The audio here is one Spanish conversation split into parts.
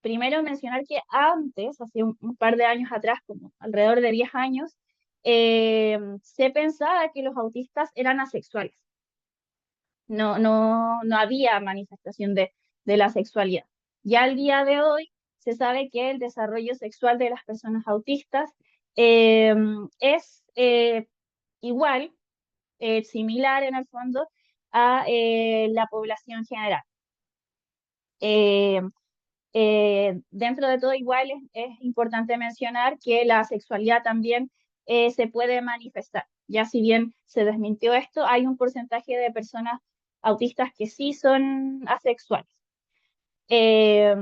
primero mencionar que antes, hace un par de años atrás, como alrededor de 10 años, se pensaba que los autistas eran asexuales. No había manifestación de la sexualidad. Ya al día de hoy se sabe que el desarrollo sexual de las personas autistas eh, es igual, similar en el fondo a la población general. Eh, Dentro de todo, igual es importante mencionar que la sexualidad también se puede manifestar. Ya si bien se desmintió esto, hay un porcentaje de personas autistas que sí son asexuales. Eh,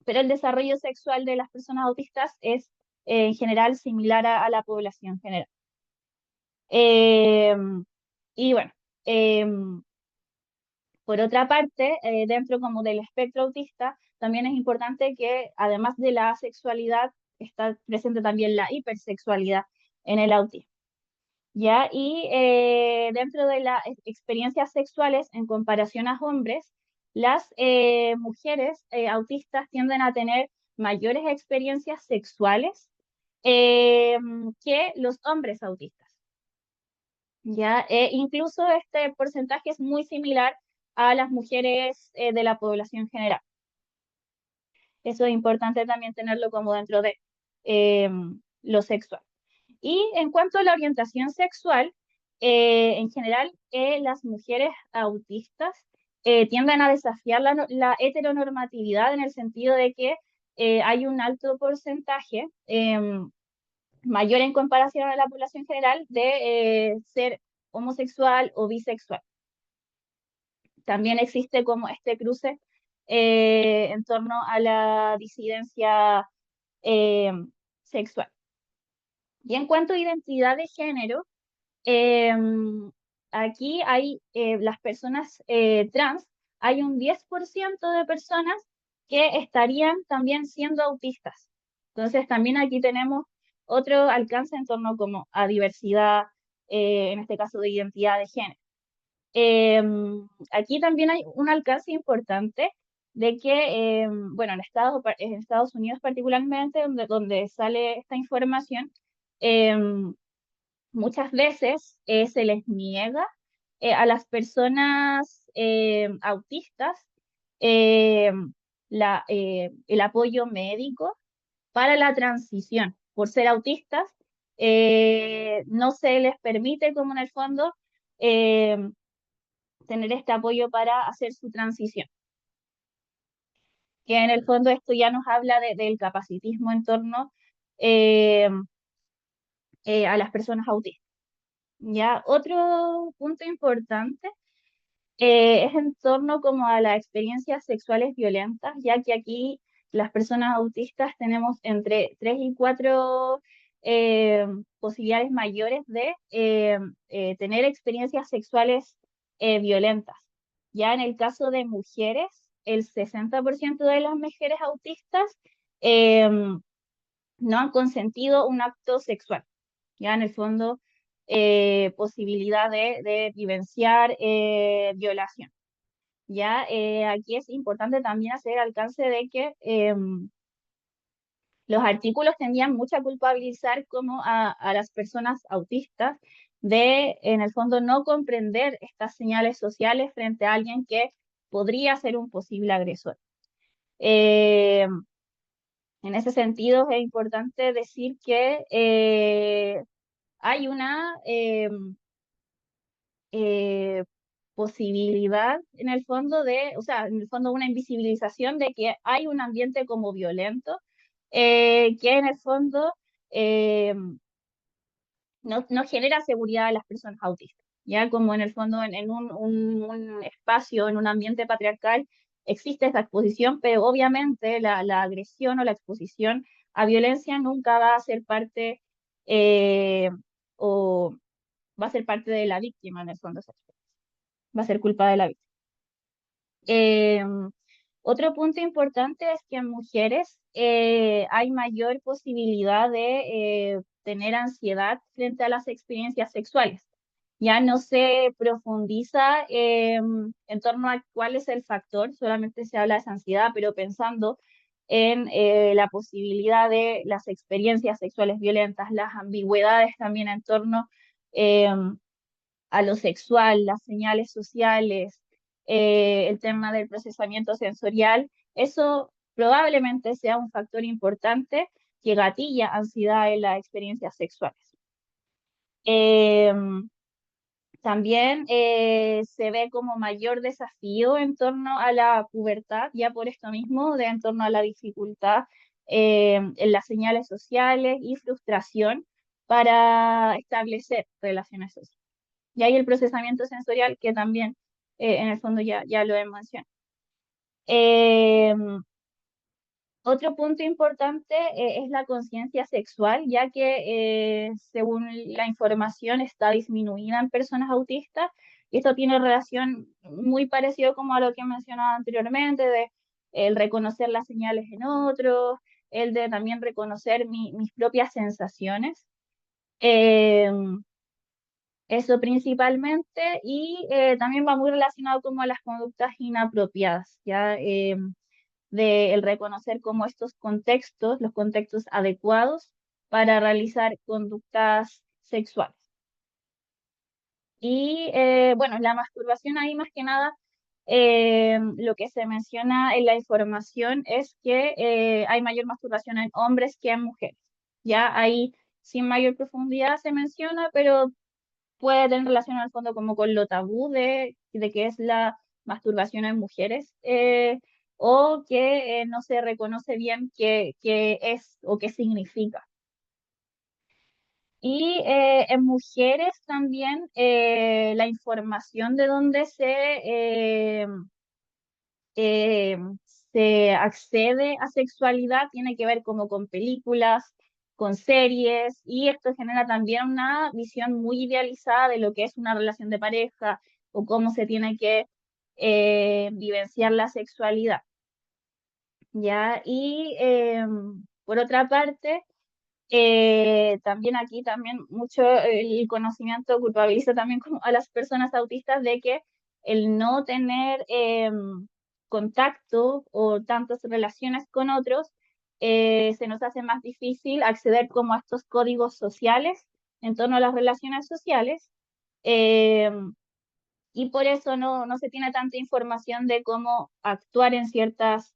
pero el desarrollo sexual de las personas autistas es en general similar a la población general. Eh, y bueno, eh, por otra parte, dentro como del espectro autista, también es importante que además de la sexualidad, está presente también la hipersexualidad en el autismo. ¿Ya? Y dentro de las experiencias sexuales, en comparación a hombres, las mujeres autistas tienden a tener mayores experiencias sexuales eh, que los hombres autistas. ¿Ya? Incluso este porcentaje es muy similar a las mujeres de la población general. Eso es importante también tenerlo como dentro de eh, lo sexual. Y en cuanto a la orientación sexual, en general, las mujeres autistas tienden a desafiar la heteronormatividad en el sentido de que hay un alto porcentaje, mayor en comparación a la población general, de ser homosexual o bisexual. También existe como este cruce en torno a la disidencia eh, sexual. Y en cuanto a identidad de género, aquí hay las personas trans, hay un 10% de personas que estarían también siendo autistas. Entonces también aquí tenemos otro alcance en torno como a diversidad, en este caso de identidad de género. Aquí también hay un alcance importante de que, bueno, en Estados Unidos particularmente, donde sale esta información, em, muchas veces se les niega a las personas autistas eh, el apoyo médico para la transición. Por ser autistas, no se les permite, como en el fondo, eh, tener este apoyo para hacer su transición. Que en el fondo esto ya nos habla del capacitismo en torno eh, a las personas autistas. Ya, otro punto importante es en torno como a las experiencias sexuales violentas, ya que aquí las personas autistas tenemos entre 3 y 4 posibilidades mayores de tener experiencias sexuales violentas. Ya en el caso de mujeres, el 60% de las mujeres autistas eh, no han consentido un acto sexual. Ya en el fondo, posibilidad de vivenciar violación. Ya aquí es importante también hacer alcance de que los artículos tendían mucho a culpabilizar como a las personas autistas de, en el fondo, no comprender estas señales sociales frente a alguien que podría ser un posible agresor. Eh, en ese sentido, es importante decir que hay una eh, posibilidad en el fondo o sea, en el fondo una invisibilización de que hay un ambiente como violento, que en el fondo eh, no genera seguridad a las personas autistas, ya como en el fondo en un espacio, en un ambiente patriarcal, existe esa exposición, pero obviamente la agresión o la exposición a violencia nunca va a ser parte o va a ser parte de la víctima en el fondo, va a ser culpa de la víctima. Eh, Otro punto importante es que en mujeres hay mayor posibilidad de tener ansiedad frente a las experiencias sexuales. Ya no se profundiza en torno a cuál es el factor, solamente se habla de esa ansiedad, pero pensando en la posibilidad de las experiencias sexuales violentas, las ambigüedades también en torno a lo sexual, las señales sociales, el tema del procesamiento sensorial. Eso probablemente sea un factor importante que gatilla ansiedad en las experiencias sexuales. Em, También se ve como mayor desafío en torno a la pubertad, ya por esto mismo, en torno a la dificultad en las señales sociales y frustración para establecer relaciones sociales. Y hay el procesamiento sensorial que también en el fondo ya lo he mencionado. Otro punto importante es la conciencia sexual, ya que según la información está disminuida en personas autistas, y esto tiene relación muy parecido como a lo que mencionaba anteriormente, de el reconocer las señales en otros, el de también reconocer mis propias sensaciones. Em, Eso principalmente, y también va muy relacionado como a las conductas inapropiadas, ¿ya? De el reconocer como estos contextos, los contextos adecuados para realizar conductas sexuales. Y bueno, la masturbación ahí más que nada, lo que se menciona en la información es que hay mayor masturbación en hombres que en mujeres. Ya ahí sin mayor profundidad se menciona, pero puede tener relación al fondo como con lo tabú de qué es la masturbación en mujeres, o que no se reconoce bien qué es o qué significa. Y en mujeres también la información de dónde eh, se accede a sexualidad tiene que ver como con películas, con series, y esto genera también una visión muy idealizada de lo que es una relación de pareja o cómo se tiene que vivenciar la sexualidad. ¿Ya? Y por otra parte, también aquí también mucho el conocimiento culpabiliza también como a las personas autistas de que el no tener contacto o tantas relaciones con otros se nos hace más difícil acceder como a estos códigos sociales en torno a las relaciones sociales, eh, y por eso no se tiene tanta información de cómo actuar en ciertas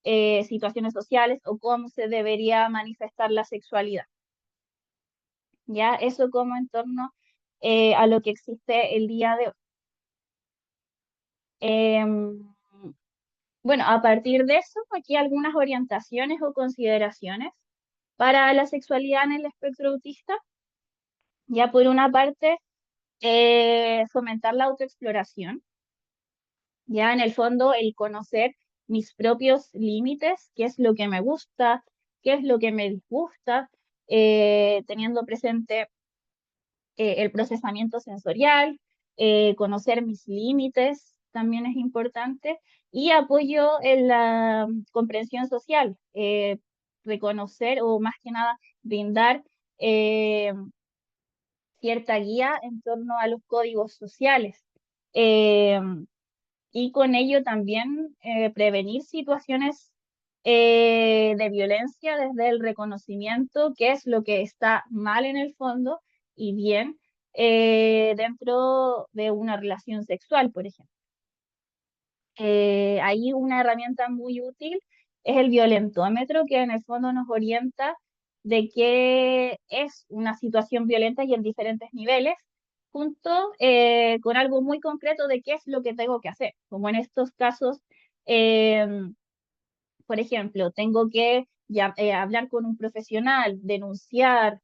situaciones sociales o cómo se debería manifestar la sexualidad. ¿Ya? Eso como en torno a lo que existe el día de hoy. Em, bueno, a partir de eso, aquí algunas orientaciones o consideraciones para la sexualidad en el espectro autista. Ya por una parte, fomentar la autoexploración, ya en el fondo el conocer mis propios límites, qué es lo que me gusta, qué es lo que me disgusta, teniendo presente el procesamiento sensorial, conocer mis límites también es importante, y apoyo en la comprensión social, reconocer o más que nada brindar eh, cierta guía en torno a los códigos sociales. Eh, y con ello también prevenir situaciones de violencia desde el reconocimiento, qué es lo que está mal en el fondo y bien dentro de una relación sexual, por ejemplo. Ahí una herramienta muy útil es el violentómetro, que en el fondo nos orienta de qué es una situación violenta y en diferentes niveles, junto con algo muy concreto de qué es lo que tengo que hacer. Como en estos casos, eh, por ejemplo, tengo que hablar con un profesional, denunciar,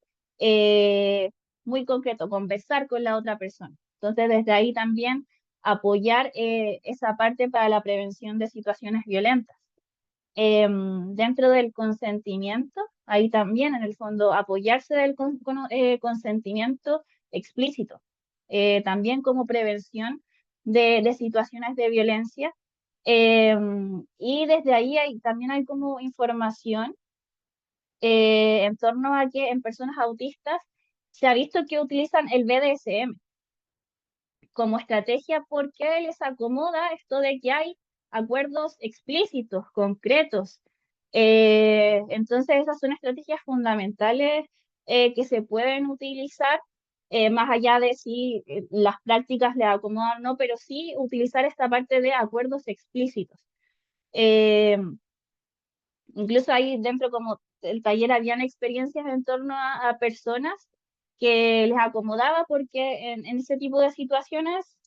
muy concreto, conversar con la otra persona. Entonces, desde ahí también apoyar esa parte para la prevención de situaciones violentas. Dentro del consentimiento, ahí también en el fondo apoyarse del consentimiento explícito, también como prevención de situaciones de violencia. Y desde ahí también hay como información en torno a que en personas autistas se ha visto que utilizan el BDSM como estrategia porque les acomoda esto de que hay acuerdos explícitos, concretos, Entonces esas son estrategias fundamentales que se pueden utilizar, más allá de si las prácticas le acomodan o no, pero sí utilizar esta parte de acuerdos explícitos. Eh, Incluso ahí dentro como el taller habían experiencias en torno a personas que les acomodaba porque en ese tipo de situaciones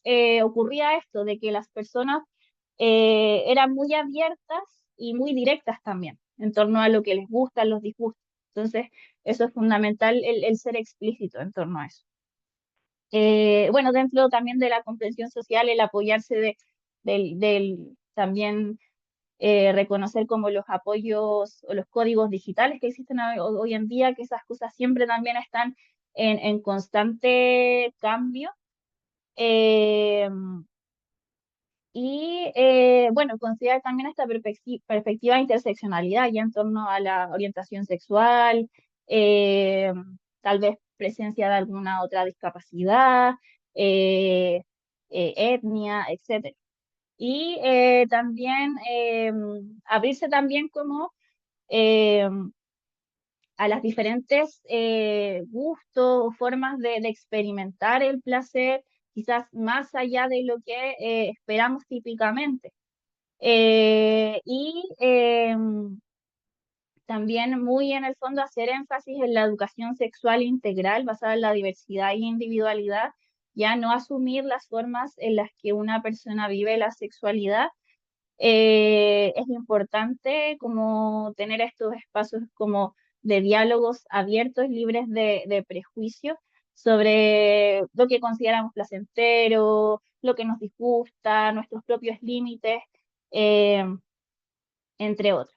ocurría esto, de que las personas eran muy abiertas y muy directas también en torno a lo que les gusta, los disgustos. Entonces, eso es fundamental, el ser explícito en torno a eso. Bueno, dentro también de la comprensión social, el apoyarse también reconocer como los apoyos o los códigos digitales que existen hoy en día, que esas cosas siempre también están en constante cambio. Eh, bueno, considerar también esta perspectiva de interseccionalidad ya en torno a la orientación sexual, eh, tal vez presencia de alguna otra discapacidad, eh, etnia, etcétera. Y también abrirse también como eh, a las diferentes gustos o formas de experimentar el placer, quizás más allá de lo que esperamos típicamente. Y también muy en el fondo hacer énfasis en la educación sexual integral basada en la diversidad y individualidad, ya no asumir las formas en las que una persona vive la sexualidad. Es importante como tener estos espacios como de diálogos abiertos, libres de prejuicios sobre lo que consideramos placentero, lo que nos disgusta, nuestros propios límites, eh, entre otros.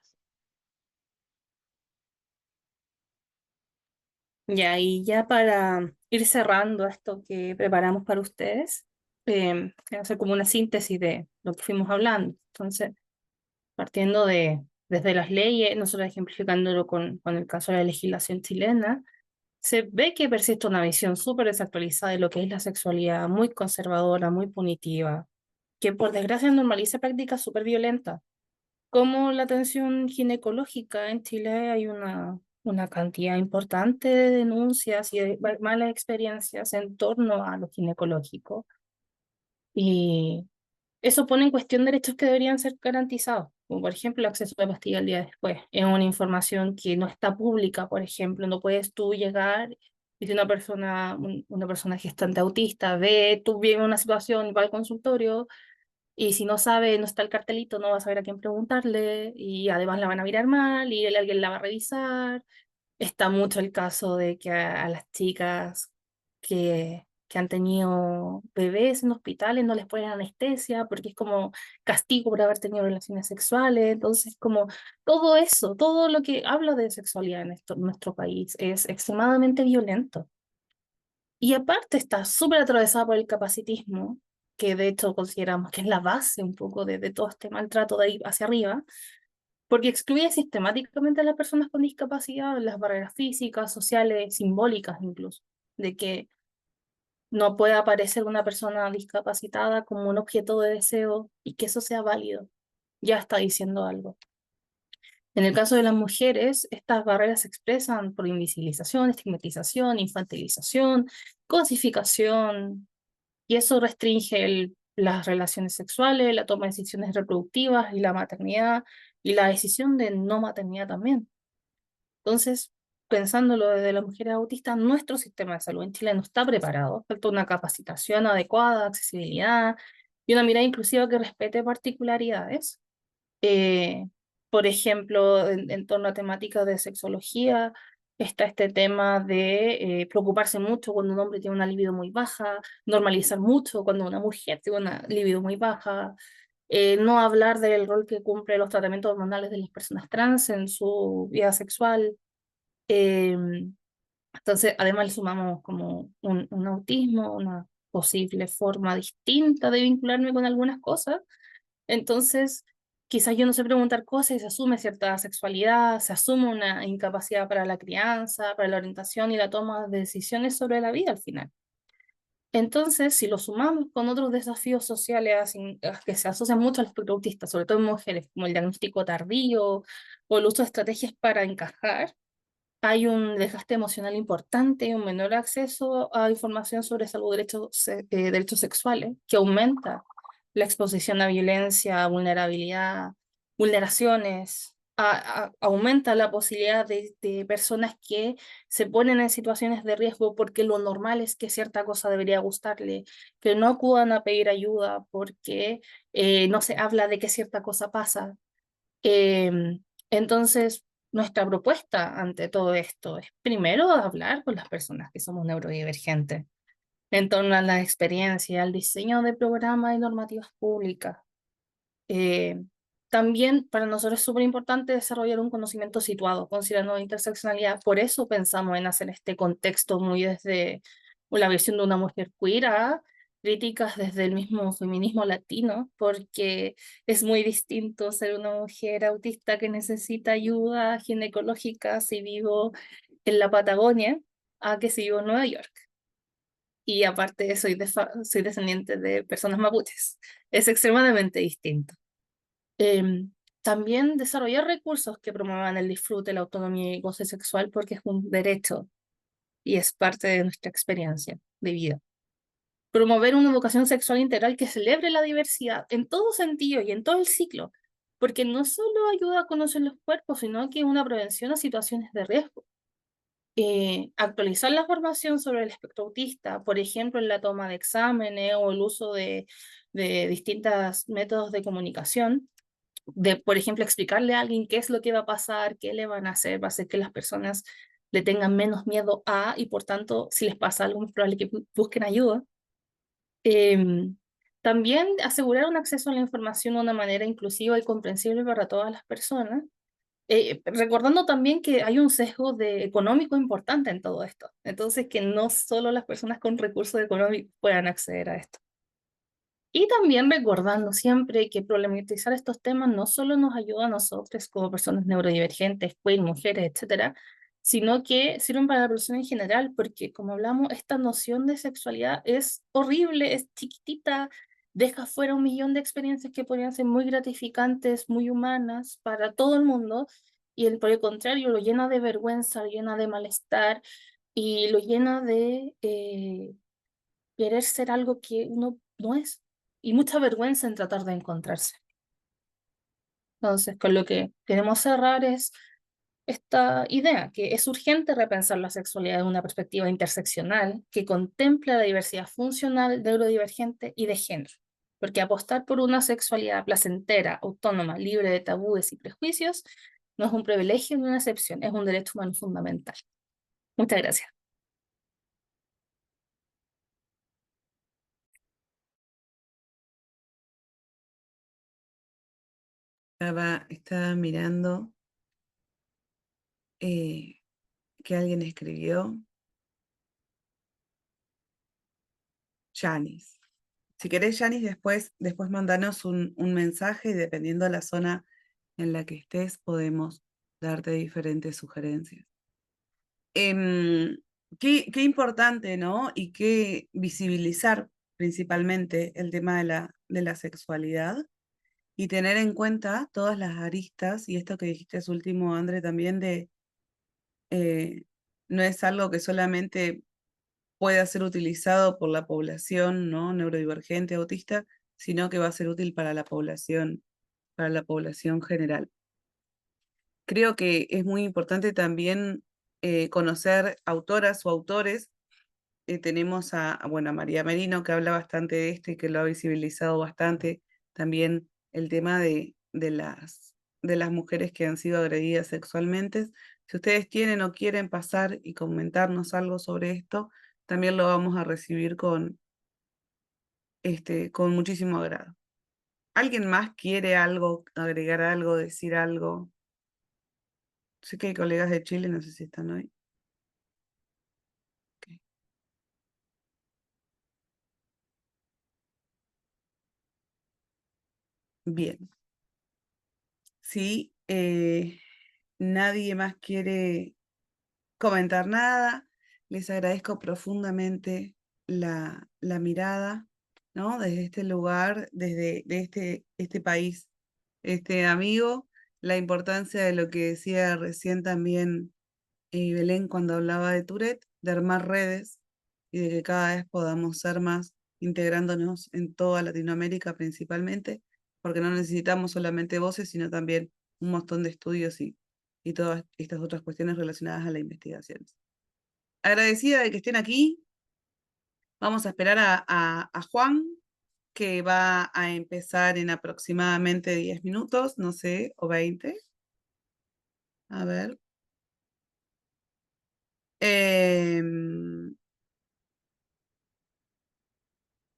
Ya, y ya para ir cerrando esto que preparamos para ustedes, quiero hacer como una síntesis de lo que fuimos hablando. Entonces, partiendo desde las leyes, nosotros ejemplificándolo con el caso de la legislación chilena, se ve que persiste una visión súper desactualizada de lo que es la sexualidad, muy conservadora, muy punitiva, que por desgracia normaliza prácticas súper violentas. Como la atención ginecológica en Chile hay una cantidad importante de denuncias y de malas experiencias en torno a lo ginecológico. Y eso pone en cuestión derechos que deberían ser garantizados, como por ejemplo el acceso a la pastilla el día después. Es una información que no está pública, por ejemplo, no puedes tú llegar y si una persona gestante autista ve, tú vives una situación y va al consultorio y si no sabe, no está el cartelito, no va a saber a quién preguntarle y además la van a mirar mal y alguien la va a revisar. Está mucho el caso de que a las chicas que han tenido bebés en hospitales no les ponen anestesia porque es como castigo por haber tenido relaciones sexuales. Entonces, como todo eso, todo lo que habla de sexualidad en nuestro país es extremadamente violento. Y aparte está súper atravesada por el capacitismo, que de hecho consideramos que es la base un poco de todo este maltrato de ahí hacia arriba, porque excluye sistemáticamente a las personas con discapacidad, las barreras físicas, sociales, simbólicas incluso, de que no puede aparecer una persona discapacitada como un objeto de deseo y que eso sea válido. Ya está diciendo algo. En el caso de las mujeres, estas barreras se expresan por invisibilización, estigmatización, infantilización, cosificación, y eso restringe las relaciones sexuales, la toma de decisiones reproductivas y la maternidad y la decisión de no maternidad también. Entonces, pensándolo desde las mujeres autistas, nuestro sistema de salud en Chile no está preparado. Falta una capacitación adecuada, accesibilidad y una mirada inclusiva que respete particularidades. Eh, por ejemplo, en torno a temáticas de sexología, está este tema de preocuparse mucho cuando un hombre tiene una libido muy baja, normalizar mucho cuando una mujer tiene una libido muy baja, no hablar del rol que cumplen los tratamientos hormonales de las personas trans en su vida sexual. Eh, entonces, además le sumamos como un autismo, una posible forma distinta de vincularme con algunas cosas. Entonces, quizás yo no sé preguntar cosas y se asume cierta sexualidad, se asume una incapacidad para la crianza, para la orientación y la toma de decisiones sobre la vida al final. Entonces, si lo sumamos con otros desafíos sociales que se asocian mucho al espectro autista, sobre todo en mujeres, como el diagnóstico tardío o el uso de estrategias para encajar, hay un desgaste emocional importante y un menor acceso a información sobre salud, derechos sexuales, que aumenta la exposición a violencia, a vulnerabilidad, vulneraciones, aumenta la posibilidad de personas que se ponen en situaciones de riesgo porque lo normal es que cierta cosa debería gustarle, que no acudan a pedir ayuda porque no se habla de que cierta cosa pasa. Em, entonces, nuestra propuesta ante todo esto es primero hablar con las personas que somos neurodivergentes en torno a la experiencia, al diseño de programas y normativas públicas. Eh, También para nosotros es súper importante desarrollar un conocimiento situado, considerando la interseccionalidad. Por eso pensamos en hacer este contexto muy desde la visión de una mujer queer a críticas desde el mismo feminismo latino, porque es muy distinto ser una mujer autista que necesita ayuda ginecológica si vivo en la Patagonia a que si vivo en Nueva York. Y aparte soy descendiente de personas mapuches. Es extremadamente distinto. También desarrollar recursos que promuevan el disfrute, la autonomía y goce sexual porque es un derecho y es parte de nuestra experiencia de vida. Promover una educación sexual integral que celebre la diversidad en todo sentido y en todo el ciclo, porque no solo ayuda a conocer los cuerpos, sino que es una prevención a situaciones de riesgo. Actualizar la formación sobre el espectro autista, por ejemplo, en la toma de exámenes o el uso de distintos métodos de comunicación, de, por ejemplo, explicarle a alguien qué es lo que va a pasar, qué le van a hacer, va a hacer que las personas le tengan menos miedo a, y por tanto, si les pasa algo, es probable que busquen ayuda. Em, También asegurar un acceso a la información de una manera inclusiva y comprensible para todas las personas. Recordando también que hay un sesgo económico importante en todo esto. Entonces, que no solo las personas con recursos económicos puedan acceder a esto. Y también recordando siempre que problematizar estos temas no solo nos ayuda a nosotros como personas neurodivergentes, queer, mujeres, etcétera, sino que sirven para la persona en general, porque como hablamos, esta noción de sexualidad es horrible, es chiquitita, deja fuera un millón de experiencias que podrían ser muy gratificantes, muy humanas para todo el mundo, y por el contrario lo llena de vergüenza, lo llena de malestar y lo llena de querer ser algo que uno no es, y mucha vergüenza en tratar de encontrarse. Entonces, con lo que queremos cerrar es esta idea, que es urgente repensar la sexualidad de una perspectiva interseccional que contemple la diversidad funcional, neurodivergente y de género. Porque apostar por una sexualidad placentera, autónoma, libre de tabúes y prejuicios, no es un privilegio ni una excepción, es un derecho humano fundamental. Muchas gracias. Estaba mirando que alguien escribió, Yanis. Si querés, Yanis, después mandanos un mensaje y dependiendo de la zona en la que estés, podemos darte diferentes sugerencias. Qué importante, ¿no? Y qué visibilizar principalmente el tema de la sexualidad y tener en cuenta todas las aristas, y esto que dijiste es último, André, también eh, no es algo que solamente pueda ser utilizado por la población, ¿no? Neurodivergente, autista, sino que va a ser útil para la población general. Creo que es muy importante también conocer autoras o autores. Tenemos bueno, a María Merino, que habla bastante de esto y que lo ha visibilizado bastante. También el tema de las mujeres que han sido agredidas sexualmente. Si ustedes tienen o quieren pasar y comentarnos algo sobre esto, también lo vamos a recibir con muchísimo agrado. ¿Alguien más quiere algo, agregar algo, decir algo? Sé que hay colegas de Chile, no sé si están hoy. Okay. Bien. Si nadie más quiere comentar nada, les agradezco profundamente la mirada, ¿no? Desde este lugar, desde de este país, este amigo, la importancia de lo que decía recién también Belén cuando hablaba de Tourette, de armar redes y de que cada vez podamos ser más integrándonos en toda Latinoamérica principalmente, porque no necesitamos solamente voces, sino también un montón de estudios y todas estas otras cuestiones relacionadas a la investigación. Agradecida de que estén aquí. Vamos a esperar a Juan, que va a empezar en aproximadamente 10 minutos, no sé, o 20. A ver.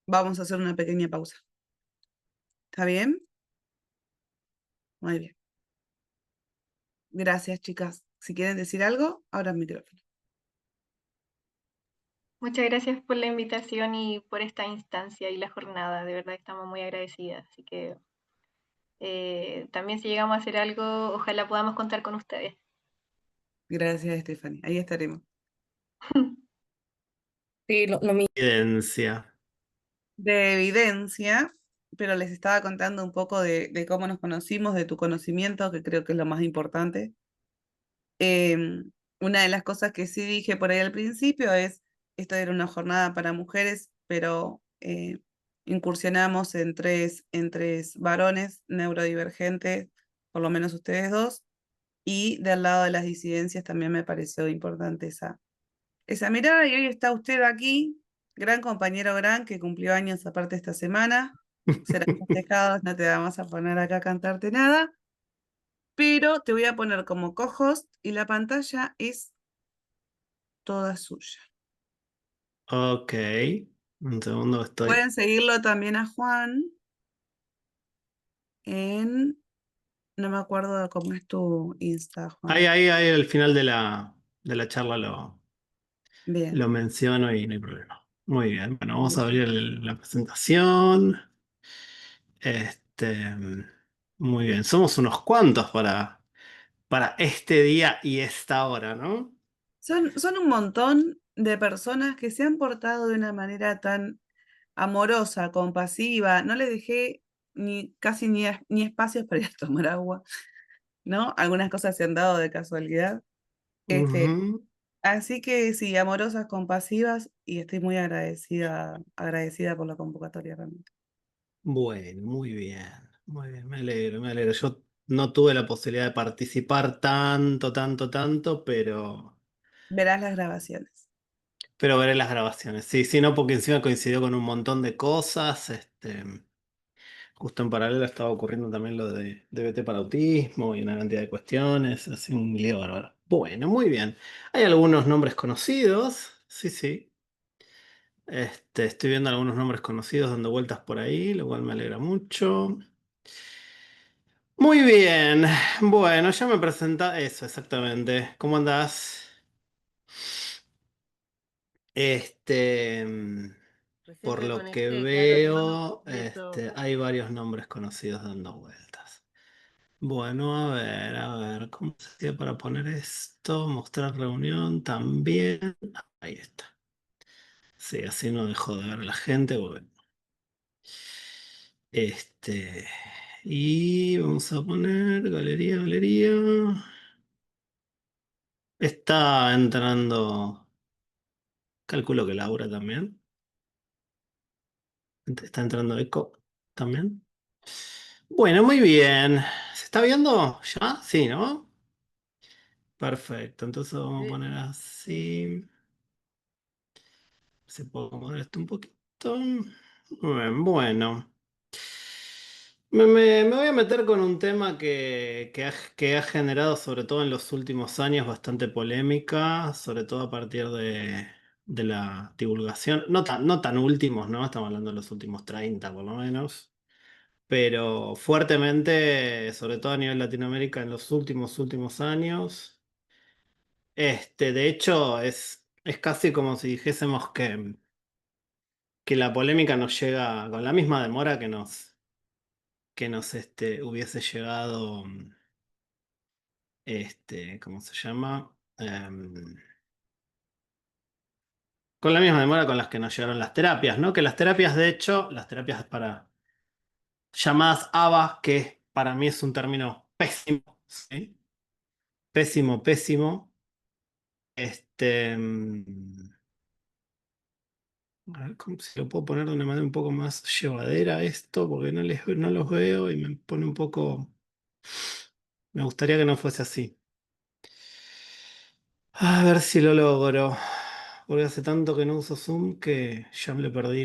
Vamos a hacer una pequeña pausa. ¿Está bien? Muy bien. Gracias, chicas. Si quieren decir algo, ahora el micrófono. Muchas gracias por la invitación y por esta instancia y la jornada. De verdad estamos muy agradecidas. Así que también si llegamos a hacer algo, ojalá podamos contar con ustedes. Gracias, Stephanie. Ahí estaremos. Sí, lo mismo. Evidencia. De evidencia, pero les estaba contando un poco de cómo nos conocimos, de tu conocimiento, que creo que es lo más importante. Una de las cosas que sí dije por ahí al principio es, esto era una jornada para mujeres, pero incursionamos en tres varones neurodivergentes, por lo menos ustedes dos, y del lado de las disidencias también me pareció importante esa mirada, y hoy está usted aquí, gran compañero Gran, que cumplió años aparte esta semana, serán festejados, no te vamos a poner acá a cantarte nada, pero te voy a poner como co-host y la pantalla es toda suya. Ok. Un segundo estoy. Pueden seguirlo también a Juan en, no me acuerdo cómo es tu Insta, Juan. Ahí al final de la charla Bien, lo menciono y no hay problema. Muy bien. Bueno, vamos a bien. abrir la presentación. Este, muy bien. Somos unos cuantos para este día y esta hora, ¿no? Son un montón de personas que se han portado de una manera tan amorosa, compasiva. No les dejé casi ni espacios para ir a tomar agua, ¿no? Algunas cosas se han dado de casualidad. Ujú. Así que sí, amorosas, compasivas, y estoy muy agradecida por la convocatoria realmente. Bueno, muy bien. Muy bien, me alegro, me alegro. Yo no tuve la posibilidad de participar tanto, Verás las grabaciones. pero veré las grabaciones. Sí, sí, no, porque encima coincidió con un montón de cosas. Justo en paralelo estaba ocurriendo también lo de DBT para autismo y una cantidad de cuestiones. Así un lío bárbaro. Bueno, muy bien. Hay algunos nombres conocidos. Sí, sí. Estoy viendo algunos nombres conocidos dando vueltas por ahí, lo cual me alegra mucho. Muy bien. Bueno, ya me presenta eso, exactamente. ¿Cómo andás? Este, mm, Recién por me lo que conecté, claro, hermano, veo, y eso. hay varios nombres conocidos dando vueltas. Bueno, a ver, ¿cómo se hacía para poner esto? Mostrar reunión también. Ahí está. Sí, así no dejo de ver a la gente. Bueno. Este, y vamos a poner galería. Está entrando, calculo que Laura también. Está entrando Eco también. Bueno, muy bien. ¿Se está viendo ya? Sí, ¿no? Perfecto. Entonces vamos a Sí, poner así. Se puede mover esto un poquito. Muy bien, bueno. Me voy a meter con un tema que ha generado, sobre todo en los últimos años, bastante polémica, sobre todo a partir de la divulgación. No tan últimos, ¿no? Estamos hablando de los últimos 30 por lo menos. Pero fuertemente, sobre todo a nivel Latinoamérica, en los últimos años. De hecho, es casi como si dijésemos que la polémica nos llega con la misma demora que nos hubiese llegado, ¿cómo se llama? Con la misma demora con las que nos llegaron las terapias, ¿no? Que las terapias, de hecho, las terapias para llamadas ABA, que para mí es un término pésimo, ¿sí? Pésimo, pésimo. A ver si lo puedo poner de una manera un poco más llevadera esto, porque no los veo y me pone un poco. Me gustaría que no fuese así. A ver si lo logro. Porque hace tanto que no uso Zoom que ya le perdí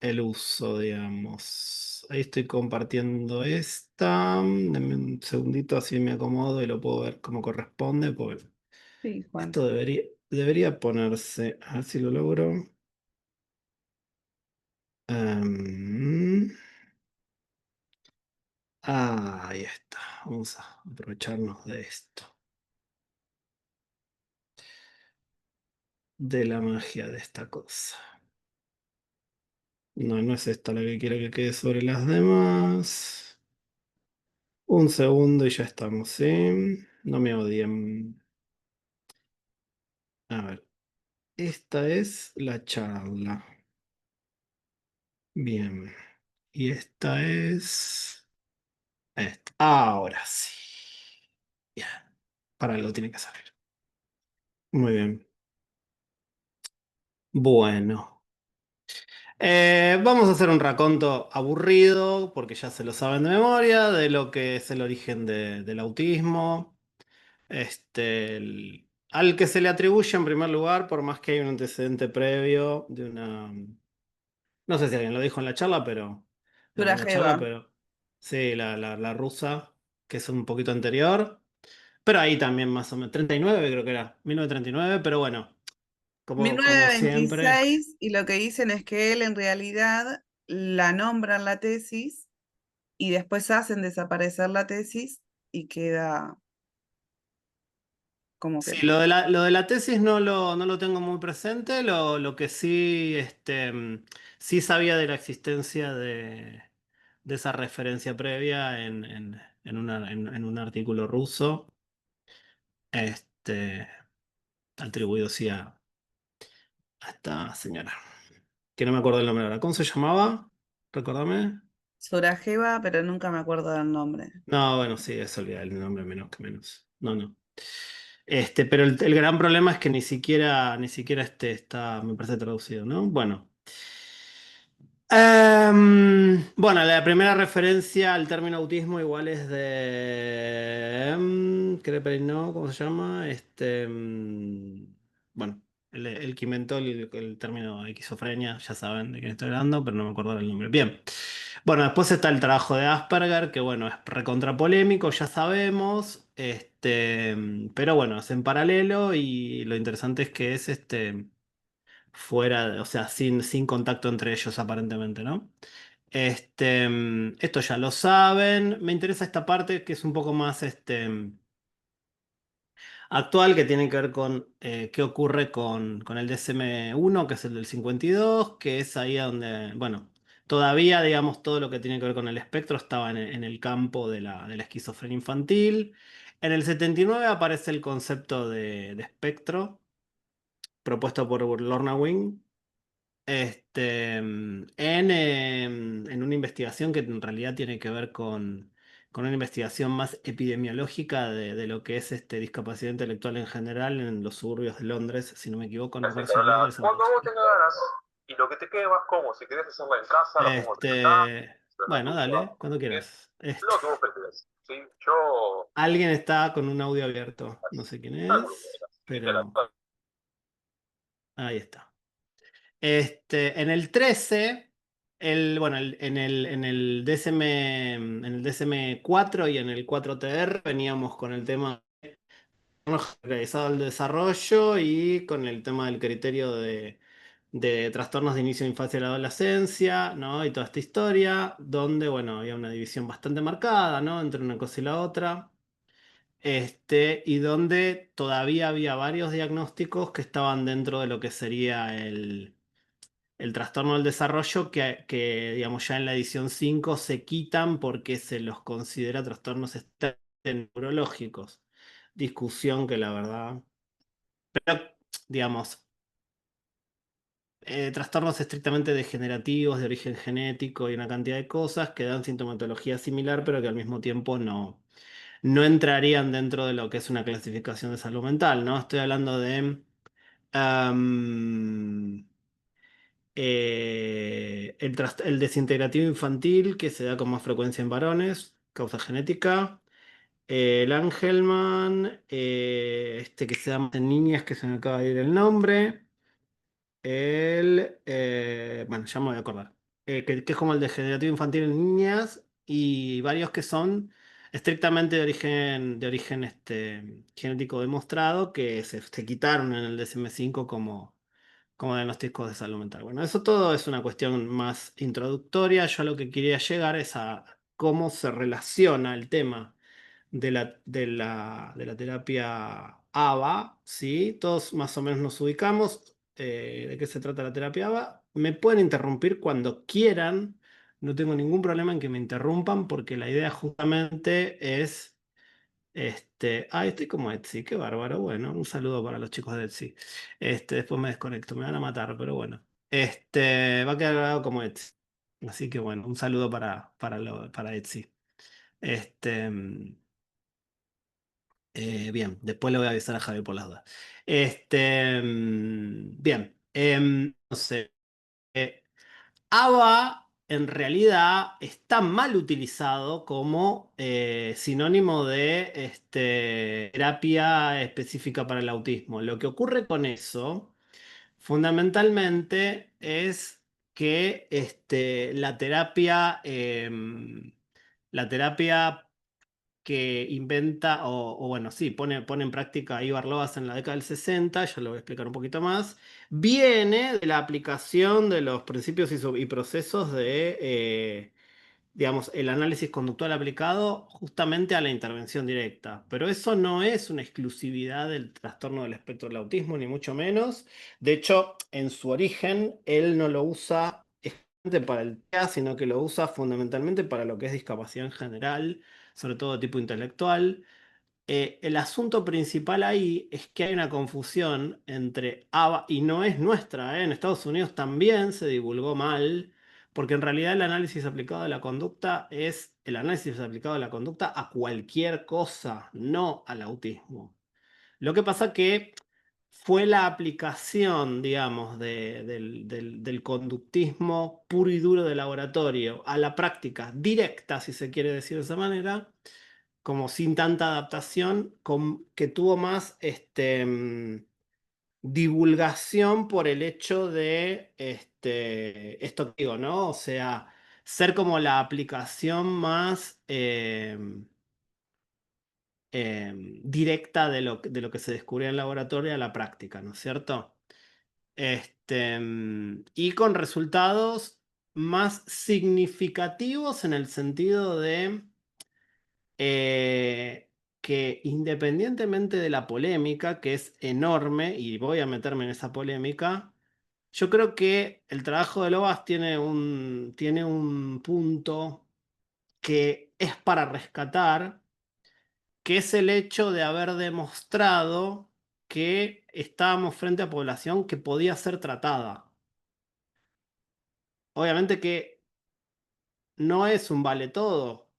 el uso, digamos. Ahí estoy compartiendo esta. Dame un segundito, así me acomodo y lo puedo ver como corresponde, porque Sí, Juan. esto debería ponerse. A ver si lo logro. Em, ahí está. Vamos a aprovecharnos de esto. De la magia de esta cosa. No, no es esta la que quiero que quede sobre las demás. Un segundo y ya estamos, ¿sí? No me odien. A ver, esta es la charla. Bien. Y esta es esta. Ahora sí. Bien. Para algo tiene que salir. Muy bien. Bueno. Vamos a hacer un raconto aburrido, porque ya se lo saben de memoria, de lo que es el origen del autismo. Al que se le atribuye en primer lugar, por más que hay un antecedente previo de una. No sé si alguien lo dijo en la charla, pero. En la charla, Surajeva. pero. Sí, la rusa, que es un poquito anterior. Pero ahí también más o menos. 39 creo que era. 1939, pero bueno. Como siempre. 1926, y lo que dicen es que él en realidad la nombran la tesis y después hacen desaparecer la tesis y queda como que Sí, lo de la tesis no lo tengo muy presente. Lo que sí, sí sabía de la existencia de esa referencia previa en un artículo ruso, este, atribuido sí a esta señora, que no me acuerdo el nombre ahora. ¿Cómo se llamaba? Recordame. Surajeva, pero nunca me acuerdo del nombre. No, bueno, sí, es olvidar el nombre menos que menos. No, no. Pero el gran problema es que ni siquiera está, me parece traducido, ¿no? Bueno. Bueno, la primera referencia al término autismo igual es de. ¿No? ¿Cómo se llama? Bueno, el que inventó el término esquizofrenia, ya saben de quién estoy hablando, pero no me acuerdo el nombre. Bien. Bueno, después está el trabajo de Asperger, que bueno, es recontra polémico, ya sabemos. Pero bueno, es en paralelo y lo interesante es que es fuera, o sea, sin contacto entre ellos aparentemente, ¿no? Esto ya lo saben. Me interesa esta parte que es un poco más actual, que tiene que ver con qué ocurre con el DSM-1, que es el del 52, que es ahí a donde, bueno, todavía, digamos, todo lo que tiene que ver con el espectro estaba en el campo de la esquizofrenia infantil. En el 79 aparece el concepto de espectro, propuesto por Lorna Wing, en una investigación que en realidad tiene que ver con una investigación más epidemiológica de lo que es discapacidad intelectual en general en los suburbios de Londres, si no me equivoco, no recuerdo si era Londres o Cuando vos Manchester. tengas ganas y lo que te quede más cómodo, si querés hacerla en casa, la podemos hacer acá, en la Bueno, tuya, dale, cuando es quieras. lo que vos prefieras. ¿Sí? Yo Alguien está con un audio abierto, no sé quién hago lo que es, quieras. pero ahí está. En el 13, bueno, en el DSM-4 y en el 4TR veníamos con el tema realizado al desarrollo y con el tema del criterio de trastornos de inicio de infancia y la adolescencia, ¿no? Y toda esta historia, donde, bueno, había una división bastante marcada, ¿no? Entre una cosa y la otra. Y donde todavía había varios diagnósticos que estaban dentro de lo que sería el trastorno del desarrollo digamos, ya en la edición 5 se quitan porque se los considera trastornos neurológicos. discusión que la verdad... Pero, digamos, trastornos estrictamente degenerativos de origen genético y una cantidad de cosas que dan sintomatología similar, pero que al mismo tiempo no entrarían dentro de lo que es una clasificación de salud mental, ¿no? Estoy hablando de am, el desintegrativo infantil, que se da con más frecuencia en varones, causa genética. El Angelman, este que se llama en niñas, que se me acaba de ir el nombre. Bueno, ya me voy a acordar. Que es como el degenerativo infantil en niñas y varios que son estrictamente de origen genético demostrado que se quitaron en el DSM-5 como diagnósticos de salud mental. Bueno, eso todo es una cuestión más introductoria. Yo a lo que quería llegar es a cómo se relaciona el tema de la terapia ABA, ¿sí? Todos más o menos nos ubicamos. ¿De qué se trata la terapia ABA? Me pueden interrumpir cuando quieran. No tengo ningún problema en que me interrumpan porque la idea justamente es... estoy como Etsy, qué bárbaro. Bueno, un saludo para los chicos de Etsy. Después me desconecto, me van a matar, pero bueno. Va a quedar grabado como Etsy. Así que bueno, un saludo para Etsy. Este, bien, después le voy a avisar a Javier por las dudas. Bien, no sé. ABA en realidad está mal utilizado como sinónimo de terapia específica para el autismo. Lo que ocurre con eso, fundamentalmente, es que la terapia que inventa, o bueno, sí, pone en práctica Ivar Loas en la década del 60, ya lo voy a explicar un poquito más, viene de la aplicación de los principios y procesos de, digamos, el análisis conductual aplicado justamente a la intervención directa. Pero eso no es una exclusividad del trastorno del espectro del autismo, ni mucho menos. De hecho, en su origen, él no lo usa exclusivamente para el TEA, sino que lo usa fundamentalmente para lo que es discapacidad en general, sobre todo de tipo intelectual. El asunto principal ahí es que hay una confusión entre ABA, y no es nuestra, en Estados Unidos también se divulgó mal, porque en realidad el análisis aplicado de la conducta es el análisis aplicado de la conducta a cualquier cosa, no al autismo. Lo que pasa que fue la aplicación, digamos, del conductismo puro y duro de laboratorio a la práctica directa, si se quiere decir de esa manera, como sin tanta adaptación, que tuvo más divulgación por el hecho de esto que digo, ¿no? O sea, ser como la aplicación más directa de lo que se descubrió en el laboratorio a la práctica, ¿no es cierto? Y con resultados más significativos en el sentido de que independientemente de la polémica, que es enorme, y voy a meterme en esa polémica, yo creo que el trabajo de Loas tiene un punto que es para rescatar, que es el hecho de haber demostrado que estábamos frente a población que podía ser tratada. Obviamente que no es un vale todo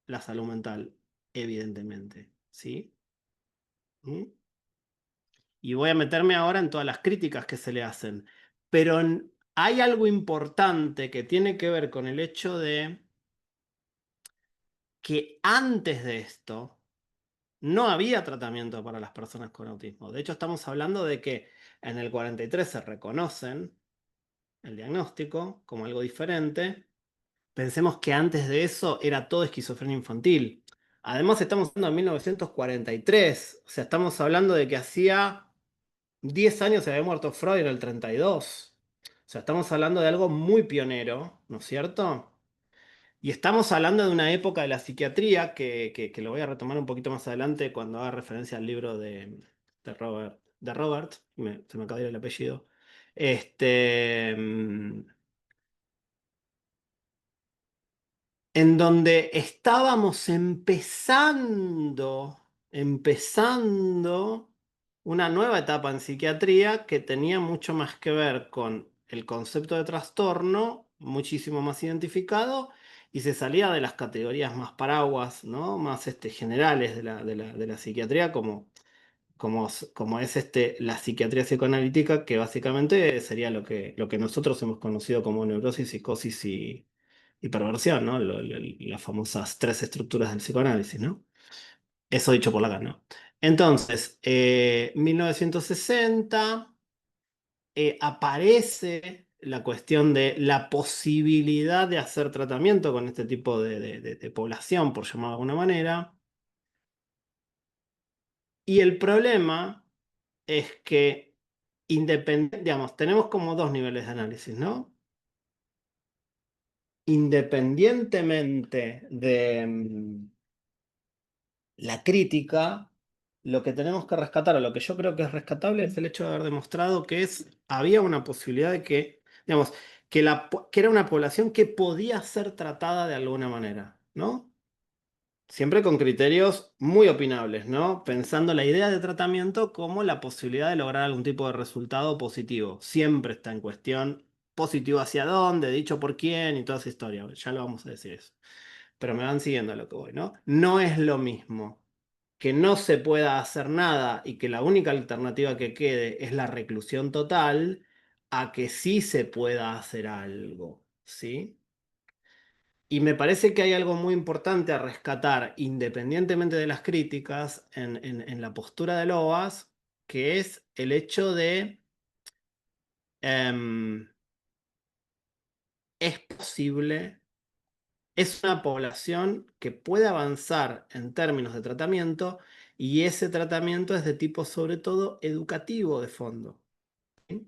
la salud mental, evidentemente, ¿sí? ¿Mm? Y voy a meterme ahora en todas las críticas que se le hacen. Pero hay algo importante que tiene que ver con el hecho de que antes de esto no había tratamiento para las personas con autismo. De hecho, estamos hablando de que en el 43 se reconocen el diagnóstico como algo diferente. Pensemos que antes de eso era todo esquizofrenia infantil. Además, estamos hablando de 1943. O sea, estamos hablando de que hacía 10 años se había muerto Freud en el 32. O sea, estamos hablando de algo muy pionero, ¿no es cierto? Y estamos hablando de una época de la psiquiatría que lo voy a retomar un poquito más adelante cuando haga referencia al libro de Robert, se me acaba de ir el apellido. En donde estábamos empezando empezando una nueva etapa en psiquiatría que tenía mucho más que ver con el concepto de trastorno, muchísimo más identificado, y se salía de las categorías más paraguas, ¿no? Más generales de la psiquiatría, como es la psiquiatría psicoanalítica, que básicamente sería lo que nosotros hemos conocido como neurosis, psicosis y perversión, ¿no? Las famosas tres estructuras del psicoanálisis, ¿no? Eso dicho por Lacan, ¿no? Entonces, 1960 aparece la cuestión de la posibilidad de hacer tratamiento con este tipo de población, por llamarlo de alguna manera. Y el problema es que, digamos, tenemos como dos niveles de análisis, ¿no? Independientemente de la crítica, lo que tenemos que rescatar, o lo que yo creo que es rescatable, es el hecho de haber demostrado que había una posibilidad de que, digamos, que era una población que podía ser tratada de alguna manera, ¿no? Siempre con criterios muy opinables, ¿no? Pensando la idea de tratamiento como la posibilidad de lograr algún tipo de resultado positivo. Siempre está en cuestión positivo hacia dónde, dicho por quién y toda esa historia. Ya lo vamos a decir eso. Pero me van siguiendo a lo que voy, ¿no? No es lo mismo que no se pueda hacer nada y que la única alternativa que quede es la reclusión total, a que sí se pueda hacer algo, ¿sí? Y me parece que hay algo muy importante a rescatar, independientemente de las críticas, en la postura de Loas, que es el hecho de em, es posible, es una población que puede avanzar en términos de tratamiento y ese tratamiento es de tipo sobre todo educativo de fondo. ¿Sí?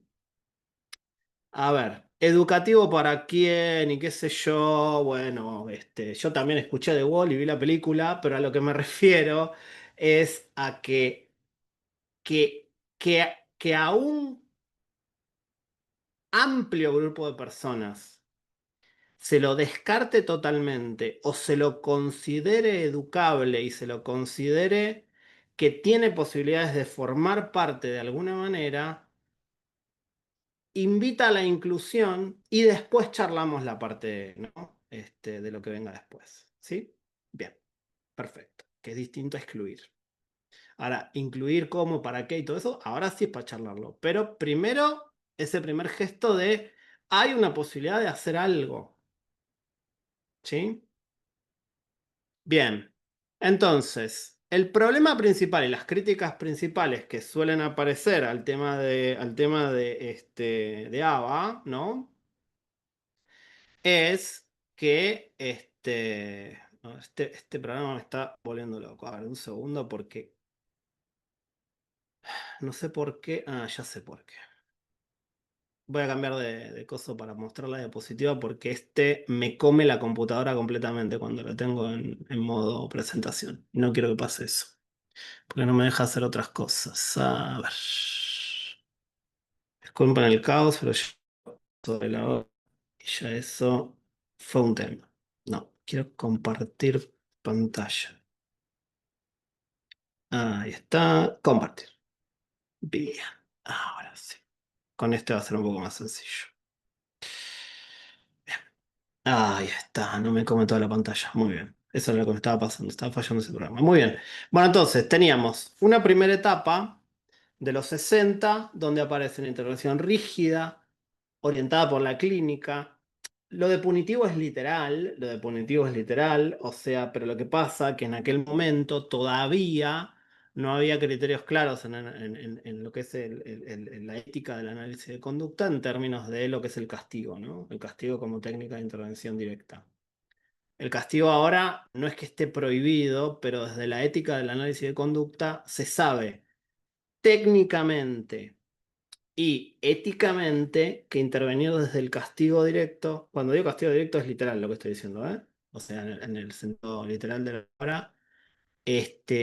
A ver, educativo para quién y qué sé yo. Bueno, yo también escuché The Wall y vi la película, pero a lo que me refiero es a que, que a un amplio grupo de personas se lo descarte totalmente o se lo considere educable y se lo considere que tiene posibilidades de formar parte de alguna manera, invita a la inclusión y después charlamos la parte, ¿no? De lo que venga después. ¿Sí? Bien, perfecto. Que es distinto a excluir. Ahora, incluir cómo, para qué y todo eso, ahora sí es para charlarlo. Pero primero, ese primer gesto de hay una posibilidad de hacer algo. ¿Sí? Bien. Entonces, el problema principal y las críticas principales que suelen aparecer al tema de ABA, ¿no? Es que no, este programa me está volviendo loco. A ver, un segundo, porque no sé por qué. Ah, ya sé por qué. Voy a cambiar de coso para mostrar la diapositiva porque me come la computadora completamente cuando lo tengo en modo presentación. No quiero que pase eso, porque no me deja hacer otras cosas. A ver. Disculpen el caos, pero ya sobre la hora y ya eso fue un tema. No, quiero compartir pantalla. Ahí está. Compartir. Bien. Ahora sí. Con este va a ser un poco más sencillo. Bien. Ahí está. No me come toda la pantalla. Muy bien. Eso es lo que me estaba pasando. Estaba fallando ese programa. Muy bien. Bueno, entonces teníamos una primera etapa de los 60 donde aparece una intervención rígida, orientada por la clínica. Lo de punitivo es literal, o sea, pero lo que pasa es que en aquel momento todavía no había criterios claros en lo que es la ética del análisis de conducta en términos de lo que es el castigo, ¿no? El castigo como técnica de intervención directa. El castigo ahora no es que esté prohibido, pero desde la ética del análisis de conducta se sabe técnicamente y éticamente que intervenir desde el castigo directo, cuando digo castigo directo es literal lo que estoy diciendo, ¿eh? O sea, en el sentido literal de la palabra,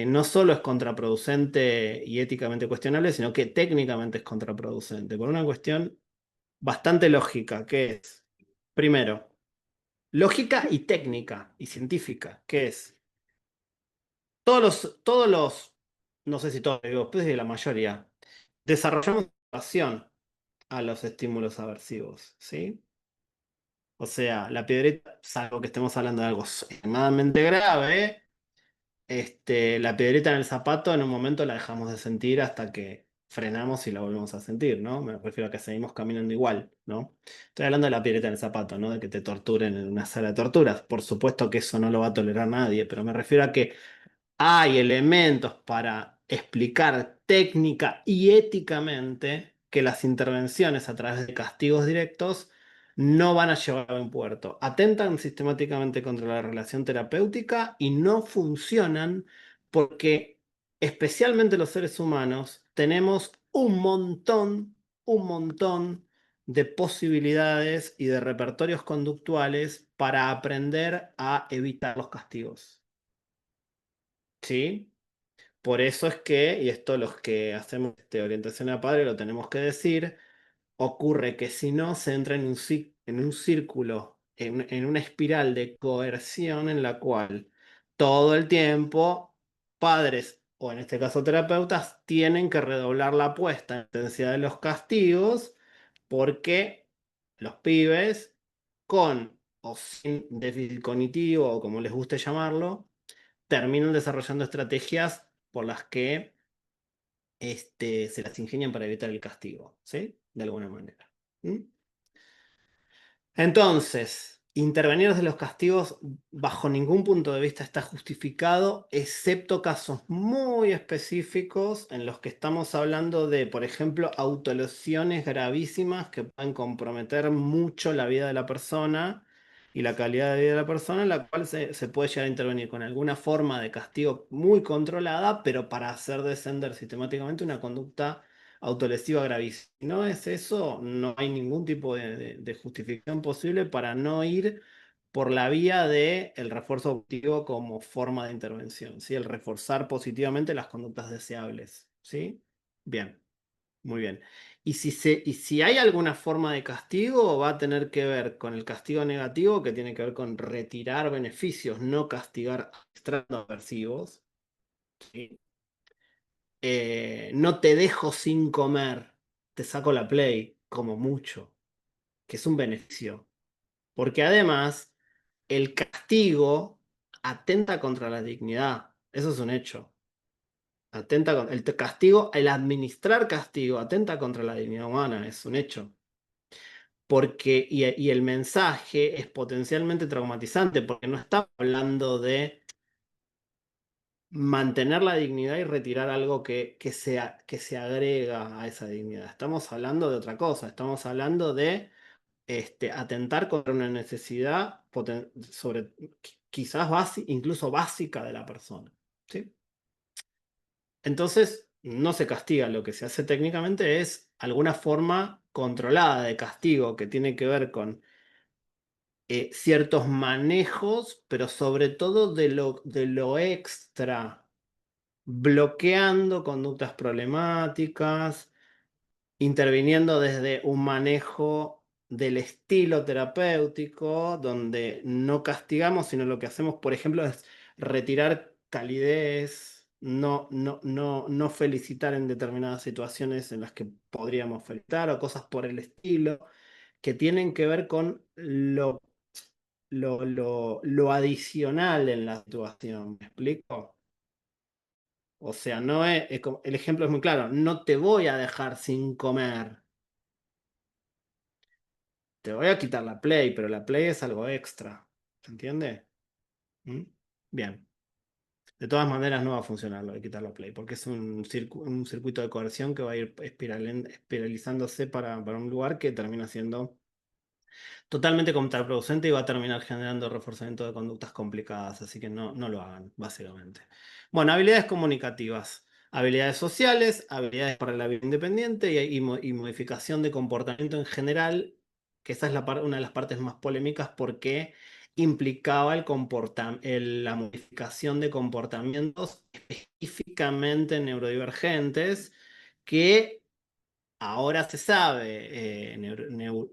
no solo es contraproducente y éticamente cuestionable, sino que técnicamente es contraproducente, por una cuestión bastante lógica, que es, primero, lógica y técnica y científica, que es, todos los no sé si todos, digo, pues de la mayoría, desarrollamos adaptación a los estímulos aversivos, ¿sí? O sea, la piedrita, salvo que estemos hablando de algo extremadamente grave, la piedrita en el zapato en un momento la dejamos de sentir hasta que frenamos y la volvemos a sentir, ¿no? Me refiero a que seguimos caminando igual, ¿no? Estoy hablando de la piedrita en el zapato, ¿no? De que te torturen en una sala de torturas. Por supuesto que eso no lo va a tolerar nadie, pero me refiero a que hay elementos para explicar técnica y éticamente que las intervenciones a través de castigos directos no van a llevar a buen puerto. Atentan sistemáticamente contra la relación terapéutica y no funcionan porque, especialmente los seres humanos, tenemos un montón de posibilidades y de repertorios conductuales para aprender a evitar los castigos. ¿Sí? Por eso es que, y esto los que hacemos orientación a padre lo tenemos que decir, ocurre que si no se entra en un círculo, en una espiral de coerción en la cual todo el tiempo padres, o en este caso terapeutas, tienen que redoblar la apuesta en la intensidad de los castigos porque los pibes con o sin déficit cognitivo o como les guste llamarlo, terminan desarrollando estrategias por las que se las ingenian para evitar el castigo, ¿sí? De alguna manera. ¿Mm? Entonces, intervenir desde los castigos bajo ningún punto de vista está justificado, excepto casos muy específicos en los que estamos hablando de, por ejemplo, autolesiones gravísimas que pueden comprometer mucho la vida de la persona y la calidad de vida de la persona, en la cual se puede llegar a intervenir con alguna forma de castigo muy controlada, pero para hacer descender sistemáticamente una conducta autolesiva gravísima. Si no es eso, no hay ningún tipo de justificación posible para no ir por la vía del refuerzo positivo como forma de intervención, ¿sí? El reforzar positivamente las conductas deseables, ¿sí? Bien, muy bien. Y si hay alguna forma de castigo, va a tener que ver con el castigo negativo, que tiene que ver con retirar beneficios, no castigar extrando aversivos, ¿sí? No te dejo sin comer, te saco la play, como mucho, que es un beneficio. Porque además, el castigo atenta contra la dignidad. Eso es un hecho. El castigo, el administrar castigo, atenta contra la dignidad humana, es un hecho. Porque, y el mensaje es potencialmente traumatizante, porque no está hablando de mantener la dignidad y retirar algo que se agrega a esa dignidad. Estamos hablando de otra cosa, estamos hablando de atentar contra una necesidad sobre quizás incluso básica de la persona. ¿Sí? Entonces, no se castiga, lo que se hace técnicamente es alguna forma controlada de castigo que tiene que ver con ciertos manejos, pero sobre todo de lo extra, bloqueando conductas problemáticas, interviniendo desde un manejo del estilo terapéutico, donde no castigamos, sino lo que hacemos, por ejemplo, es retirar calidez, no felicitar en determinadas situaciones en las que podríamos felicitar o cosas por el estilo, que tienen que ver con lo adicional en la situación. ¿Me explico? O sea, no el ejemplo es muy claro, no te voy a dejar sin comer. Te voy a quitar la Play, pero la Play es algo extra. ¿Se entiende? ¿Mm? Bien. De todas maneras no va a funcionar lo de quitar la Play, porque es un circuito de coerción que va a ir espiralizándose para un lugar que termina siendo totalmente contraproducente y va a terminar generando reforzamiento de conductas complicadas, así que no lo hagan, básicamente. Bueno, habilidades comunicativas, habilidades sociales, habilidades para la vida independiente y modificación de comportamiento en general, que esa es una de las partes más polémicas porque implicaba la modificación de comportamientos específicamente neurodivergentes que ahora se sabe,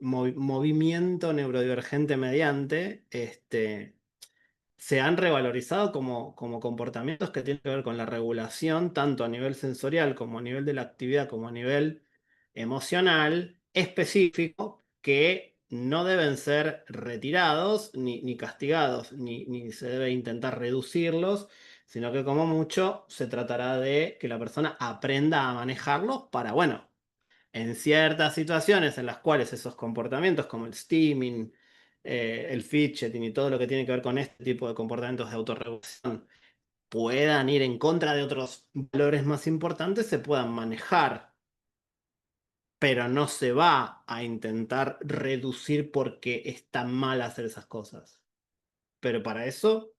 movimiento neurodivergente mediante, se han revalorizado como comportamientos que tienen que ver con la regulación, tanto a nivel sensorial como a nivel de la actividad, como a nivel emocional específico, que no deben ser retirados ni castigados, ni se debe intentar reducirlos, sino que como mucho se tratará de que la persona aprenda a manejarlos para, bueno, en ciertas situaciones en las cuales esos comportamientos como el steaming, el fidgeting y todo lo que tiene que ver con este tipo de comportamientos de autorregulación puedan ir en contra de otros valores más importantes, se puedan manejar, pero no se va a intentar reducir porque está mal hacer esas cosas. Pero para eso,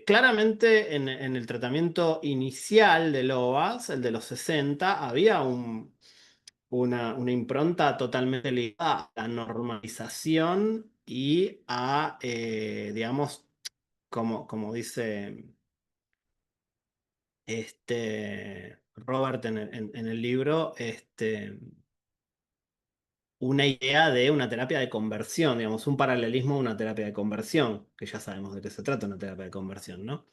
claramente en el tratamiento inicial de LOAS, el de los 60, había una impronta totalmente ligada a la normalización y a, digamos, como dice Robert en el libro, una idea de una terapia de conversión, digamos, un paralelismo a una terapia de conversión, que ya sabemos de qué se trata una terapia de conversión, ¿no?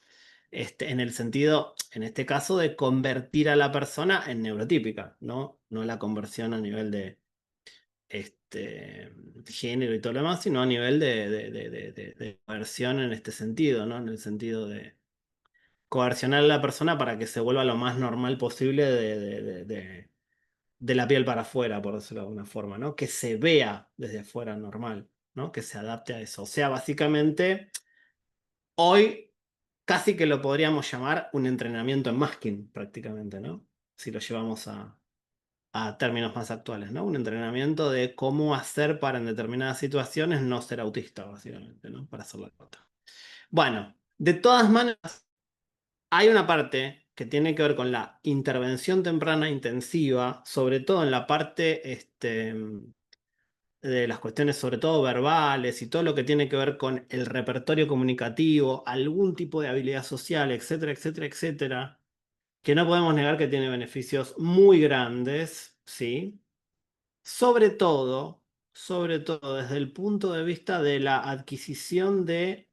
En el sentido, en este caso, de convertir a la persona en neurotípica, ¿no? No la conversión a nivel de género y todo lo demás, sino a nivel de coerción en este sentido, ¿no? En el sentido de coercionar a la persona para que se vuelva lo más normal posible de la piel para afuera, por decirlo de alguna forma, ¿no? Que se vea desde afuera normal, ¿no? Que se adapte a eso. O sea, básicamente, hoy casi que lo podríamos llamar un entrenamiento en masking, prácticamente, ¿no? Si lo llevamos a términos más actuales, ¿no? Un entrenamiento de cómo hacer para en determinadas situaciones no ser autista, básicamente, ¿no? Para hacerla corta. Bueno, de todas maneras, hay una parte que tiene que ver con la intervención temprana intensiva, sobre todo en la parte de las cuestiones, sobre todo verbales y todo lo que tiene que ver con el repertorio comunicativo, algún tipo de habilidad social, etcétera, etcétera, etcétera, que no podemos negar que tiene beneficios muy grandes, ¿sí? Sobre todo desde el punto de vista de la adquisición de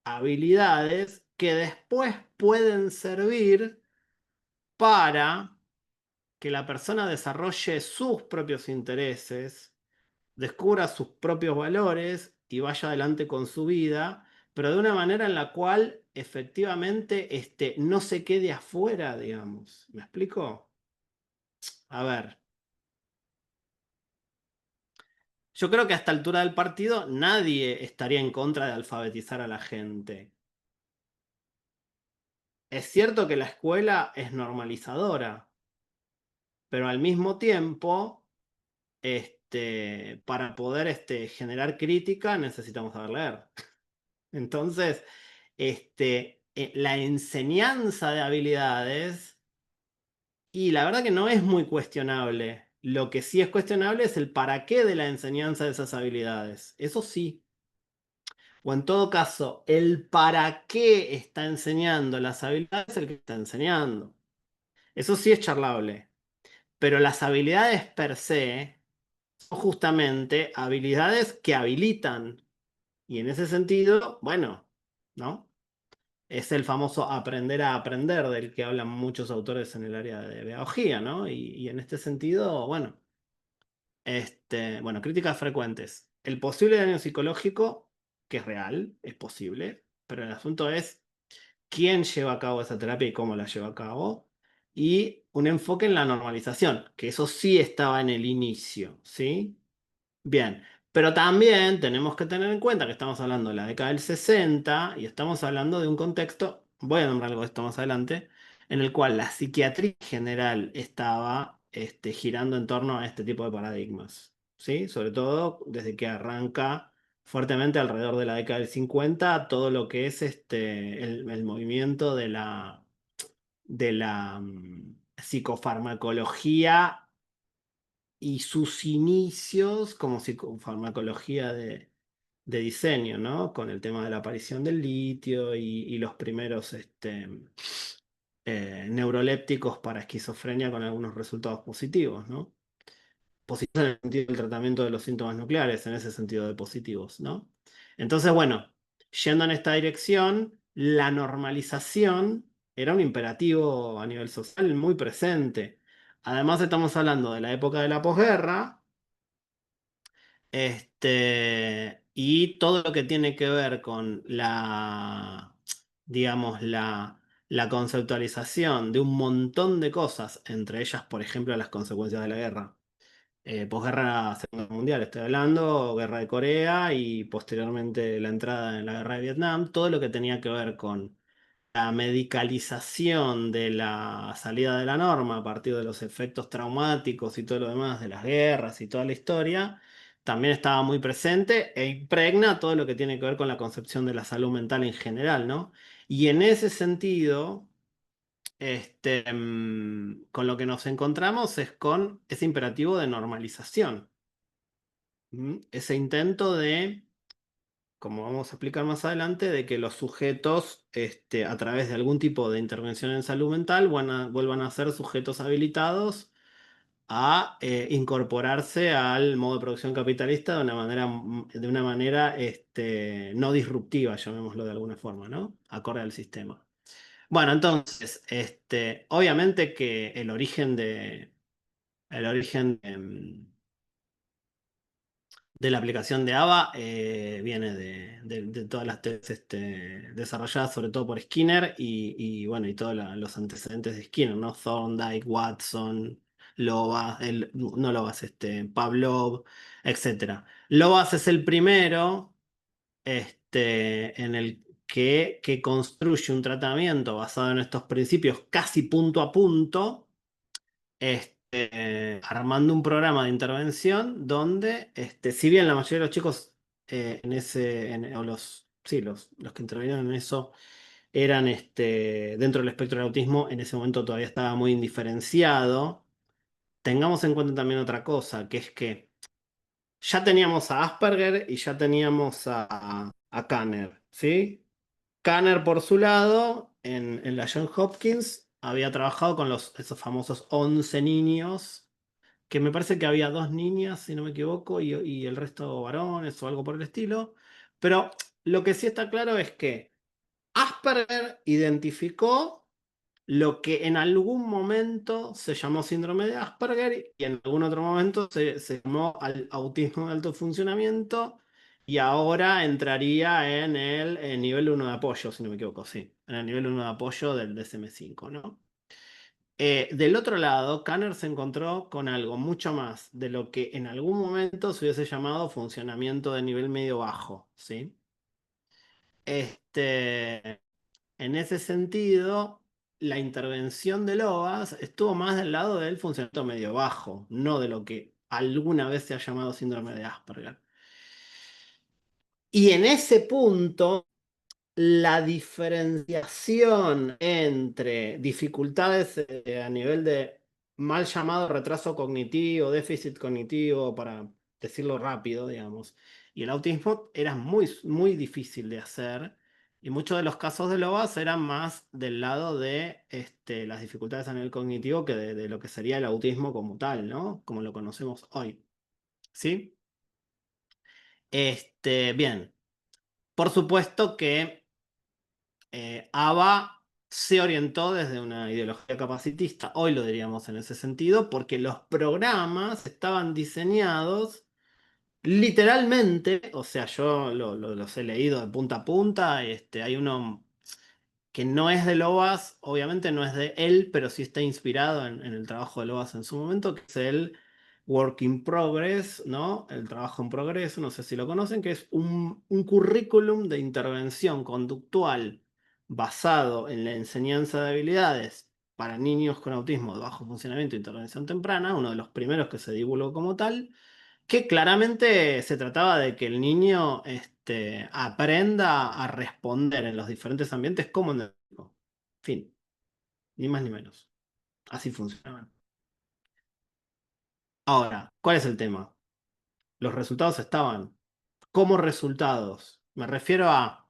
habilidades que después pueden servir para que la persona desarrolle sus propios intereses, descubra sus propios valores y vaya adelante con su vida, pero de una manera en la cual efectivamente no se quede afuera, digamos. ¿Me explico? A ver. Yo creo que a esta altura del partido nadie estaría en contra de alfabetizar a la gente. Es cierto que la escuela es normalizadora, pero al mismo tiempo, para poder generar crítica necesitamos saber leer. Entonces, la enseñanza de habilidades, y la verdad que no es muy cuestionable. Lo que sí es cuestionable es el para qué de la enseñanza de esas habilidades. Eso sí. O en todo caso, el para qué está enseñando las habilidades es el que está enseñando. Eso sí es charlable. Pero las habilidades per se son justamente habilidades que habilitan. Y en ese sentido, bueno, ¿no? Es el famoso aprender a aprender del que hablan muchos autores en el área de pedagogía, ¿no? Y en este sentido, bueno, bueno, críticas frecuentes. El posible daño psicológico, que es real, es posible, pero el asunto es quién lleva a cabo esa terapia y cómo la lleva a cabo. Y un enfoque en la normalización, que eso sí estaba en el inicio, ¿sí? Bien, pero también tenemos que tener en cuenta que estamos hablando de la década del 60 y estamos hablando de un contexto, voy a nombrar algo de esto más adelante, en el cual la psiquiatría en general estaba girando en torno a este tipo de paradigmas, ¿sí? Sobre todo desde que arranca fuertemente alrededor de la década del 50 todo lo que es el movimiento de la psicofarmacología y sus inicios como psicofarmacología de diseño, ¿no? Con el tema de la aparición del litio y los primeros neurolépticos para esquizofrenia con algunos resultados positivos, ¿no? Positivos en el sentido del tratamiento de los síntomas nucleares, en ese sentido de positivos, ¿no? Entonces, bueno, yendo en esta dirección, la normalización era un imperativo a nivel social muy presente. Además, estamos hablando de la época de la posguerra, y todo lo que tiene que ver con digamos, la conceptualización de un montón de cosas, entre ellas, por ejemplo, las consecuencias de la guerra. Posguerra Segunda Mundial, estoy hablando, guerra de Corea y posteriormente la entrada en la guerra de Vietnam, todo lo que tenía que ver con la medicalización de la salida de la norma a partir de los efectos traumáticos y todo lo demás de las guerras y toda la historia, también estaba muy presente e impregna todo lo que tiene que ver con la concepción de la salud mental en general, ¿no? Y en ese sentido, con lo que nos encontramos es con ese imperativo de normalización. Ese intento de, como vamos a explicar más adelante, de que los sujetos, a través de algún tipo de intervención en salud mental, vuelvan a ser sujetos habilitados a incorporarse al modo de producción capitalista de una manera no disruptiva, llamémoslo de alguna forma, ¿no? Acorde al sistema. Bueno, entonces, obviamente que el origen de la aplicación de ABA viene de todas las tesis desarrolladas sobre todo por Skinner bueno, y todos los antecedentes de Skinner, ¿no? Thorndike, Watson, Lovász, no Lovász, Pavlov, etc. Lovász es el primero en el que construye un tratamiento basado en estos principios casi punto a punto, armando un programa de intervención donde, si bien la mayoría de los chicos sí, los que intervinieron en eso eran dentro del espectro del autismo, en ese momento todavía estaba muy indiferenciado. Tengamos en cuenta también otra cosa, que es que ya teníamos a Asperger y ya teníamos a Kanner, ¿sí? Kanner, por su lado, en la Johns Hopkins, había trabajado con esos famosos 11 niños, que me parece que había 2 niñas, si no me equivoco, y el resto varones o algo por el estilo. Pero lo que sí está claro es que Asperger identificó lo que en algún momento se llamó síndrome de Asperger y en algún otro momento se llamó autismo de alto funcionamiento, y ahora entraría en el nivel 1 de apoyo, si no me equivoco, sí, en el nivel 1 de apoyo del DSM-5, ¿no? Del otro lado, Kanner se encontró con algo mucho más de lo que en algún momento se hubiese llamado funcionamiento de nivel medio-bajo, ¿sí? En ese sentido, la intervención de Lovász estuvo más del lado del funcionamiento medio-bajo, no de lo que alguna vez se ha llamado síndrome de Asperger. Y en ese punto, la diferenciación entre dificultades a nivel de mal llamado retraso cognitivo, déficit cognitivo, para decirlo rápido, digamos, y el autismo era muy, muy difícil de hacer. Y muchos de los casos de Lovász eran más del lado de las dificultades a nivel cognitivo que de lo que sería el autismo como tal, ¿no? Como lo conocemos hoy. ¿Sí? Bien. Por supuesto que ABA se orientó desde una ideología capacitista, hoy lo diríamos en ese sentido, porque los programas estaban diseñados literalmente, o sea, yo los he leído de punta a punta, hay uno que no es de Lovász, obviamente no es de él, pero sí está inspirado en el trabajo de Lovász en su momento, que es el Work in Progress, ¿no? El trabajo en progreso, no sé si lo conocen, que es un currículum de intervención conductual basado en la enseñanza de habilidades para niños con autismo de bajo funcionamiento e intervención temprana, uno de los primeros que se divulgó como tal, que claramente se trataba de que el niño aprenda a responder en los diferentes ambientes como en el juego. Fin, ni más ni menos. Así funcionaban. Ahora, ¿cuál es el tema? Los resultados estaban. Como resultados, me refiero a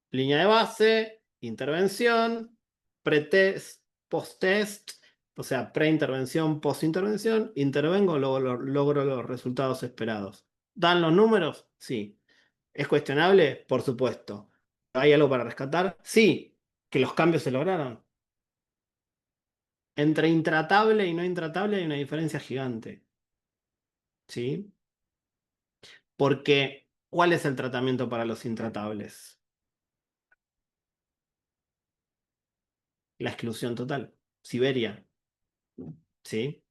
línea de base, intervención, pretest, post-test, o sea, preintervención, postintervención, intervengo, logro los resultados esperados. ¿Dan los números? Sí. ¿Es cuestionable? Por supuesto. ¿Hay algo para rescatar? Sí. ¿Que los cambios se lograron? Entre intratable y no intratable hay una diferencia gigante. ¿Sí? Porque, ¿cuál es el tratamiento para los intratables? La exclusión total. Siberia. ¿Sí?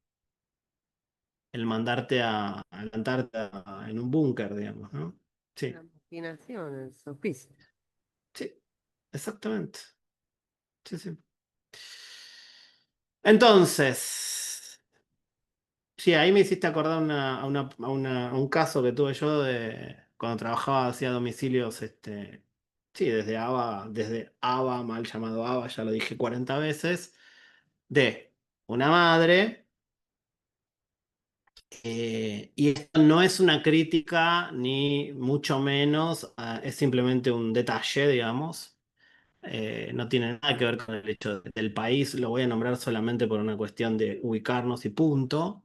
El mandarte a la Antártida en un búnker, digamos, ¿no? Sí, La imaginación, el sofisma. sí, exactamente. Sí, sí. Entonces, sí, ahí me hiciste acordar a un caso que tuve yo de cuando trabajaba, hacía domicilios, sí, desde ABA, mal llamado ABA, ya lo dije 40 veces, de una madre. Y esto no es una crítica, ni mucho menos, es simplemente un detalle, digamos. No tiene nada que ver con el hecho del país, lo voy a nombrar solamente por una cuestión de ubicarnos y punto.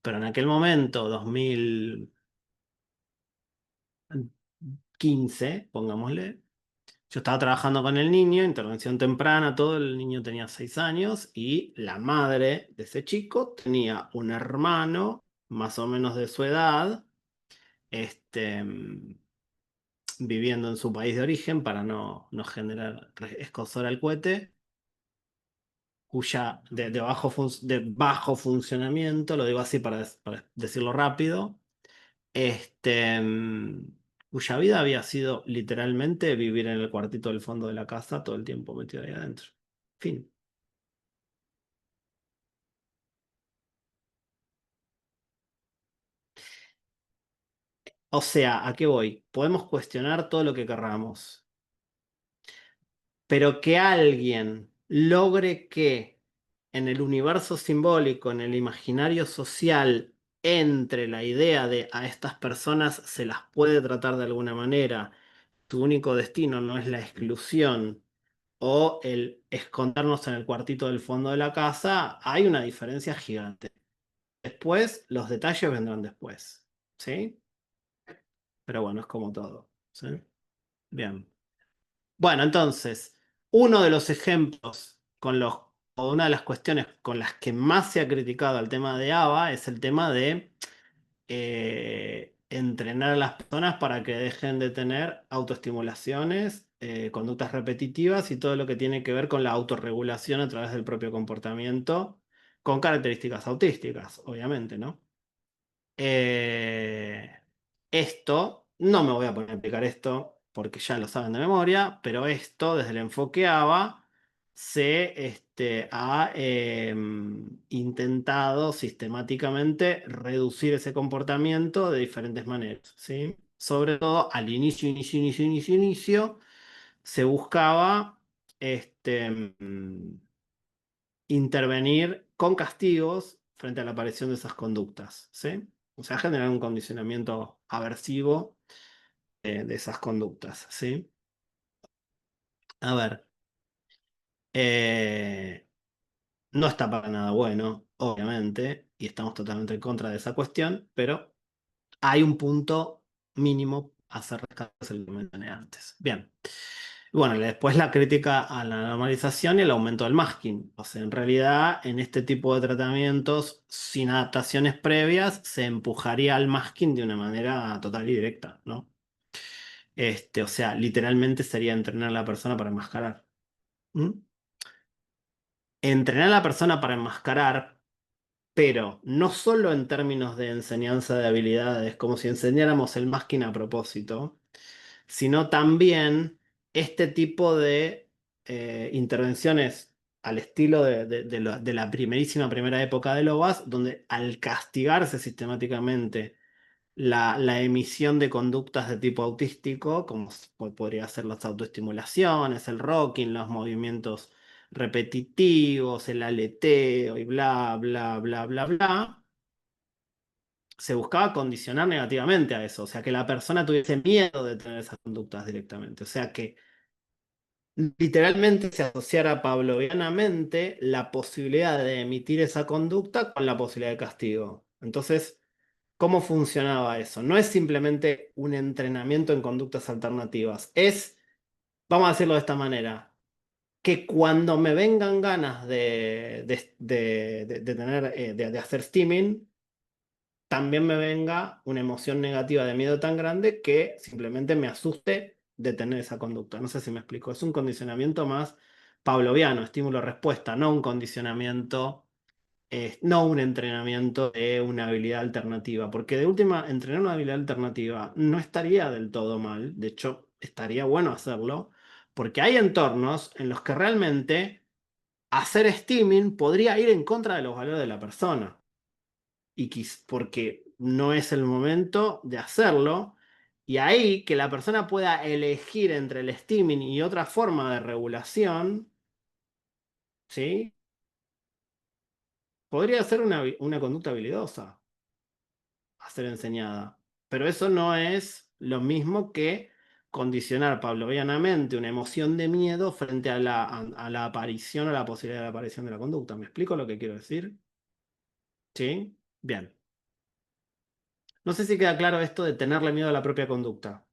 Pero en aquel momento, 2015, pongámosle, yo estaba trabajando con el niño, intervención temprana, todo, el niño tenía 6 años y la madre de ese chico tenía un hermano más o menos de su edad, este, viviendo en su país de origen para no generar escozor al cohete, cuya de bajo funcionamiento, lo digo así para decirlo rápido, este, cuya vida había sido literalmente vivir en el cuartito del fondo de la casa todo el tiempo metido ahí adentro. Fin. O sea, ¿a qué voy? Podemos cuestionar todo lo que querramos, pero que alguien logre que en el universo simbólico, en el imaginario social, entre la idea de a estas personas se las puede tratar de alguna manera, tu único destino no es la exclusión o el escondernos en el cuartito del fondo de la casa, hay una diferencia gigante. Después, los detalles vendrán después, ¿sí? Pero bueno, es como todo, ¿sí? Bien. Bueno, entonces, uno de los ejemplos o una de las cuestiones con las que más se ha criticado al tema de ABA es el tema de entrenar a las personas para que dejen de tener autoestimulaciones, conductas repetitivas y todo lo que tiene que ver con la autorregulación a través del propio comportamiento, con características autísticas, obviamente, ¿no? Eh, Esto, no me voy a poner a explicar esto porque ya lo saben de memoria, pero esto desde el enfoque ABA se ha intentado sistemáticamente reducir ese comportamiento de diferentes maneras, ¿sí? Sobre todo al inicio, se buscaba intervenir con castigos frente a la aparición de esas conductas, ¿sí? O sea, generar un condicionamiento aversivo de esas conductas, ¿sí? A ver, eh, no está para nada bueno, obviamente, y estamos totalmente en contra de esa cuestión, pero hay un punto mínimo a hacer rescates, el que mencioné antes. Bien. Bueno, y después la crítica a la normalización y el aumento del masking. O sea, en realidad, en este tipo de tratamientos, sin adaptaciones previas, se empujaría al masking de una manera total y directa, ¿no? O sea, literalmente sería entrenar a la persona para enmascarar. ¿Mm? Entrenar a la persona para enmascarar, pero no solo en términos de enseñanza de habilidades, como si enseñáramos el masking a propósito, sino también este tipo de intervenciones al estilo de la primera época de Lobas, donde al castigarse sistemáticamente la emisión de conductas de tipo autístico, como podría ser las autoestimulaciones, el rocking, los movimientos repetitivos, el aleteo y bla, bla, bla, bla, bla, se buscaba condicionar negativamente a eso, o sea, que la persona tuviese miedo de tener esas conductas directamente, o sea, que literalmente se asociara pavlovianamente la posibilidad de emitir esa conducta con la posibilidad de castigo. Entonces, ¿Cómo funcionaba eso? No es simplemente un entrenamiento en conductas alternativas, vamos a decirlo de esta manera, que cuando me vengan ganas de hacer steaming, también me venga una emoción negativa de miedo tan grande que simplemente me asuste de tener esa conducta. No sé si me explico. Es un condicionamiento más pavloviano, estímulo-respuesta, no un condicionamiento, no un entrenamiento de una habilidad alternativa. Porque de última, entrenar una habilidad alternativa no estaría del todo mal. De hecho, estaría bueno hacerlo. Porque hay entornos en los que realmente hacer steaming podría ir en contra de los valores de la persona porque no es el momento de hacerlo. Y ahí que la persona pueda elegir entre el steaming y otra forma de regulación, ¿sí? Podría ser una conducta habilidosa a ser enseñada. Pero eso no es lo mismo que condicionar pavlovianamente una emoción de miedo frente a la aparición o la posibilidad de la aparición de la conducta. ¿Me explico lo que quiero decir? ¿Sí? Bien. No sé si queda claro esto de tenerle miedo a la propia conducta.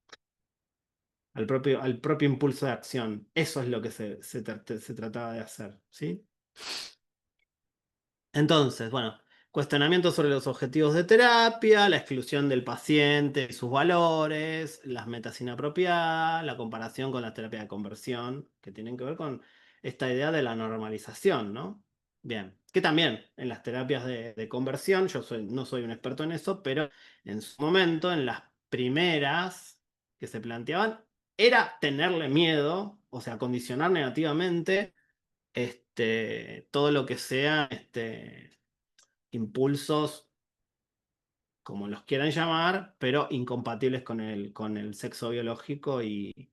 Al propio impulso de acción. Eso es lo que se trataba de hacer, ¿sí? Entonces, bueno, cuestionamiento sobre los objetivos de terapia, la exclusión del paciente y sus valores, las metas inapropiadas, la comparación con la terapia de conversión, que tienen que ver con esta idea de la normalización, ¿no? Bien, que también en las terapias de conversión, no soy un experto en eso, pero en su momento, en las primeras que se planteaban, era tenerle miedo, o sea, condicionar negativamente todo lo que sea impulsos, como los quieran llamar, pero incompatibles con el sexo biológico y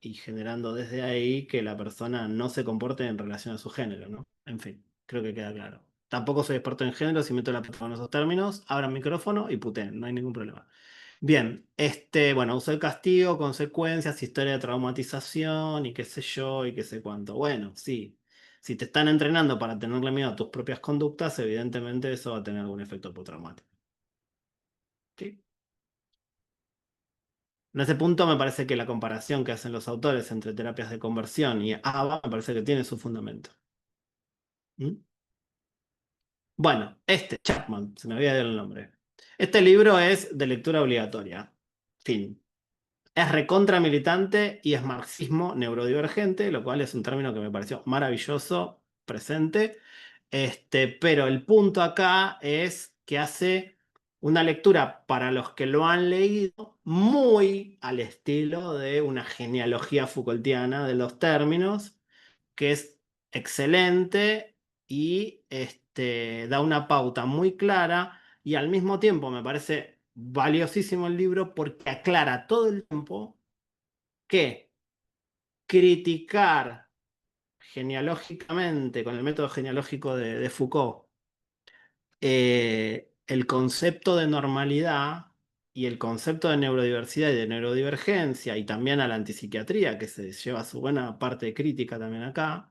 generando desde ahí que la persona no se comporte en relación a su género, ¿no? En fin, creo que queda claro. Tampoco soy experto en género, si meto la pata con esos términos, abran micrófono y puteen, no hay ningún problema. Bien, bueno, uso el castigo, consecuencias, historia de traumatización y qué sé yo y qué sé cuánto. Bueno, sí, si te están entrenando para tenerle miedo a tus propias conductas, evidentemente eso va a tener algún efecto postraumático. ¿Sí? En ese punto me parece que la comparación que hacen los autores entre terapias de conversión y ABA me parece que tiene su fundamento. ¿Mm? Bueno, Chapman, se me había ido el nombre. Este libro es de lectura obligatoria. Fin. Es recontra militante y es marxismo neurodivergente, lo cual es un término que me pareció maravilloso, presente. Pero el punto acá es que hace una lectura para los que lo han leído muy al estilo de una genealogía Foucaultiana de los términos, que es excelente y da una pauta muy clara y al mismo tiempo me parece valiosísimo el libro porque aclara todo el tiempo que criticar genealógicamente, con el método genealógico de Foucault, el concepto de normalidad y el concepto de neurodiversidad y de neurodivergencia, y también a la antipsiquiatría, que se lleva su buena parte de crítica también acá,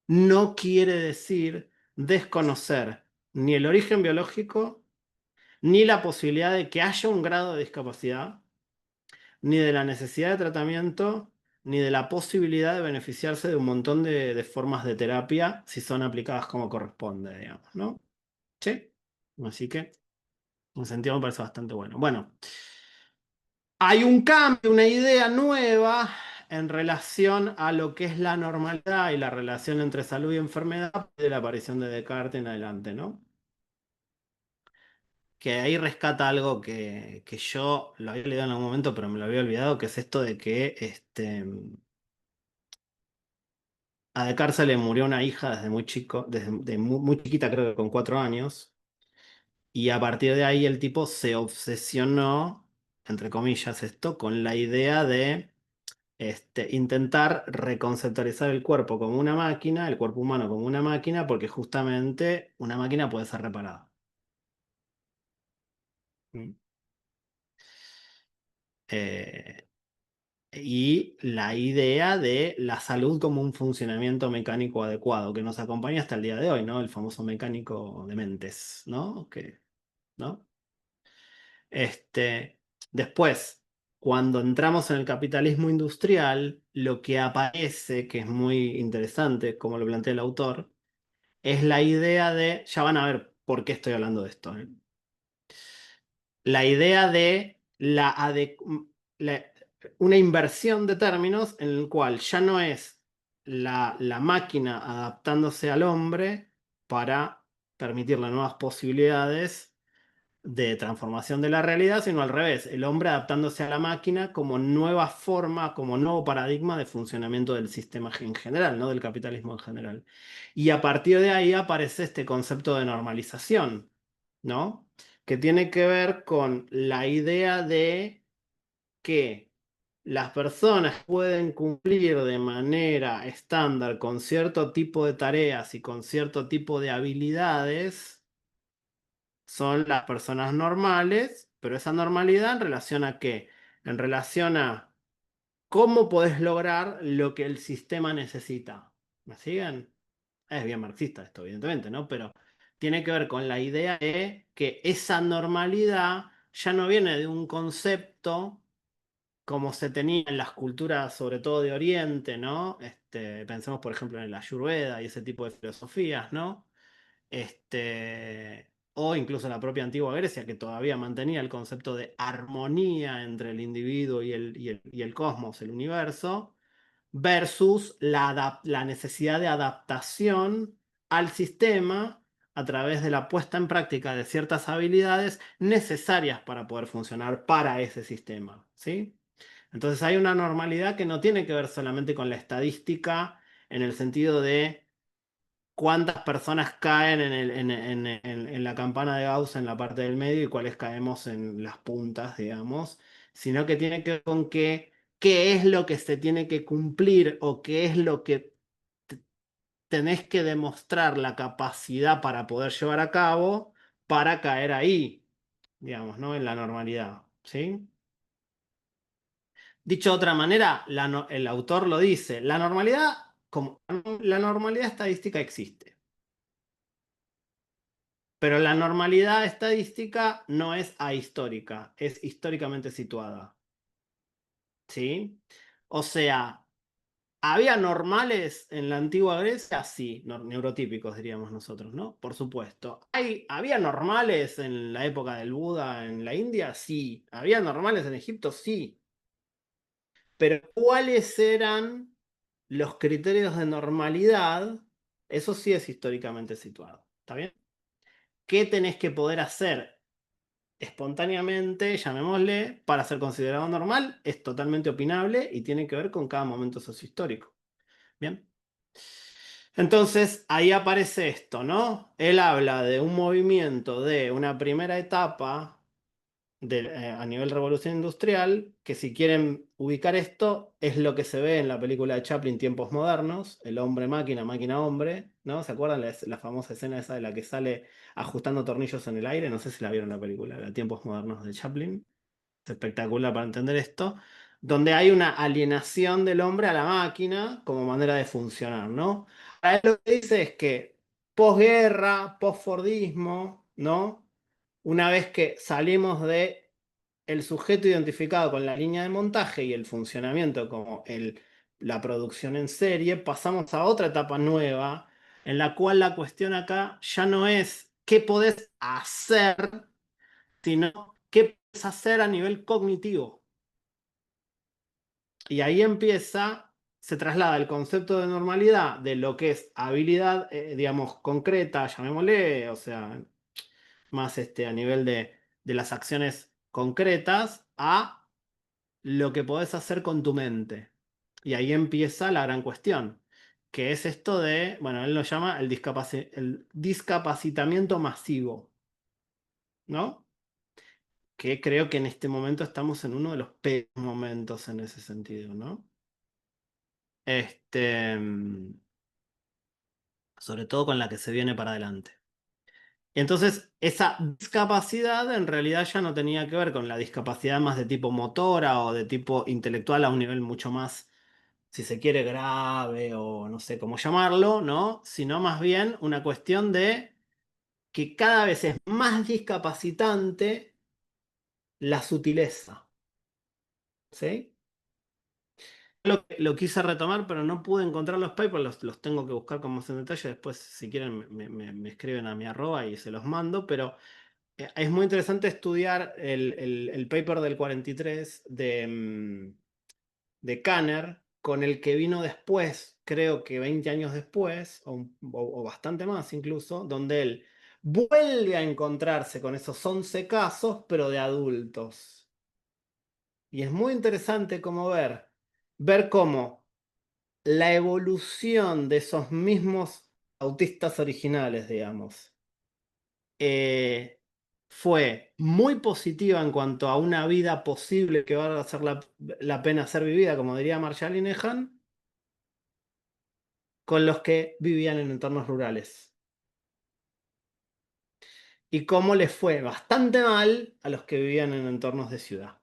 no quiere decir desconocer ni el origen biológico, ni la posibilidad de que haya un grado de discapacidad, ni de la necesidad de tratamiento, ni de la posibilidad de beneficiarse de un montón de formas de terapia si son aplicadas como corresponde, digamos, ¿no? ¿Sí? Así que, en sentido me parece bastante bueno. Bueno, hay un cambio, una idea nueva en relación a lo que es la normalidad y la relación entre salud y enfermedad de la aparición de Descartes en adelante, ¿no? Que ahí rescata algo que yo lo había leído en algún momento, pero me lo había olvidado, que es esto de que a Descartes se le murió una hija desde muy chico, desde muy chiquita, creo que con 4 años, y a partir de ahí el tipo se obsesionó, entre comillas, esto, con la idea de intentar reconceptualizar el cuerpo como una máquina, el cuerpo humano como una máquina, porque justamente una máquina puede ser reparada. ¿Mm? Eh, y la idea de la salud como un funcionamiento mecánico adecuado, que nos acompaña hasta el día de hoy, ¿no? El famoso mecánico de mentes, ¿no? Que ¿no? Después, cuando entramos en el capitalismo industrial, lo que aparece, que es muy interesante, como lo plantea el autor, es la idea de, ya van a ver por qué estoy hablando de esto, ¿eh? La idea de una inversión de términos en el cual ya no es la máquina adaptándose al hombre para permitirle nuevas posibilidades de transformación de la realidad, sino al revés, el hombre adaptándose a la máquina como nueva forma, como nuevo paradigma de funcionamiento del sistema en general, no del capitalismo en general. Y a partir de ahí aparece este concepto de normalización, ¿no? Que tiene que ver con la idea de que las personas pueden cumplir de manera estándar con cierto tipo de tareas y con cierto tipo de habilidades, son las personas normales, pero esa normalidad en relación a qué? En relación a cómo podés lograr lo que el sistema necesita. ¿Me siguen? Es bien marxista esto, evidentemente, ¿no? Pero tiene que ver con la idea de que esa normalidad ya no viene de un concepto como se tenía en las culturas, sobre todo de Oriente, ¿no? Pensemos, por ejemplo, en la Ayurveda y ese tipo de filosofías, ¿no? O incluso en la propia antigua Grecia, que todavía mantenía el concepto de armonía entre el individuo y el cosmos, el universo, versus la necesidad de adaptación al sistema a través de la puesta en práctica de ciertas habilidades necesarias para poder funcionar para ese sistema, ¿sí? Entonces hay una normalidad que no tiene que ver solamente con la estadística en el sentido de cuántas personas caen en la campana de Gauss en la parte del medio y cuáles caemos en las puntas, digamos, sino que tiene que ver con qué es lo que se tiene que cumplir o qué es lo que tenés que demostrar la capacidad para poder llevar a cabo para caer ahí, digamos, ¿no? En la normalidad, ¿sí? Dicho de otra manera, el autor lo dice, la normalidad estadística existe. Pero la normalidad estadística no es ahistórica, es históricamente situada. ¿Sí? O sea, ¿había normales en la antigua Grecia? Sí, neurotípicos diríamos nosotros, ¿no? Por supuesto. ¿Había normales en la época del Buda en la India? Sí. ¿Había normales en Egipto? Sí. Pero ¿cuáles eran los criterios de normalidad? Eso sí es históricamente situado. ¿Está bien? ¿Qué tenés que poder hacer espontáneamente, llamémosle, para ser considerado normal? Es totalmente opinable y tiene que ver con cada momento sociohistórico. Bien. Entonces, ahí aparece esto, ¿no? Él habla de un movimiento de una primera etapa a nivel revolución industrial, que si quieren ubicar esto, es lo que se ve en la película de Chaplin, Tiempos Modernos, el hombre-máquina, máquina-hombre, ¿no? ¿Se acuerdan la famosa escena esa de la que sale ajustando tornillos en el aire? No sé si la vieron la película, la Tiempos Modernos de Chaplin. Es espectacular para entender esto, donde hay una alienación del hombre a la máquina como manera de funcionar, ¿no? A él lo que dice es que posguerra, posfordismo, ¿no? Una vez que salimos de el sujeto identificado con la línea de montaje y el funcionamiento como la producción en serie, pasamos a otra etapa nueva en la cual la cuestión acá ya no es qué podés hacer, sino qué podés hacer a nivel cognitivo. Y ahí se traslada el concepto de normalidad de lo que es habilidad, digamos, concreta, llamémosle, o sea, más a nivel de las acciones concretas, a lo que podés hacer con tu mente. Y ahí empieza la gran cuestión, que es esto de, bueno, él lo llama el discapacitamiento masivo, ¿no? Que creo que en este momento estamos en uno de los peores momentos en ese sentido, ¿no? Sobre todo con la que se viene para adelante. Y entonces esa discapacidad en realidad ya no tenía que ver con la discapacidad más de tipo motora o de tipo intelectual a un nivel mucho más, si se quiere, grave o no sé cómo llamarlo, ¿no? Sino más bien una cuestión de que cada vez es más discapacitante la sutileza. ¿Sí? Lo quise retomar, pero no pude encontrar los papers, los tengo que buscar como más en detalle. Después, si quieren, me escriben a mi @ y se los mando. Pero es muy interesante estudiar el paper del 43 de Kanner, con el que vino después, creo que 20 años después, o bastante más incluso, donde él vuelve a encontrarse con esos 11 casos, pero de adultos. Y es muy interesante como ver cómo la evolución de esos mismos autistas originales, digamos, fue muy positiva en cuanto a una vida posible que va a ser la pena ser vivida, como diría Marshall Linehan, con los que vivían en entornos rurales. Y cómo les fue bastante mal a los que vivían en entornos de ciudad.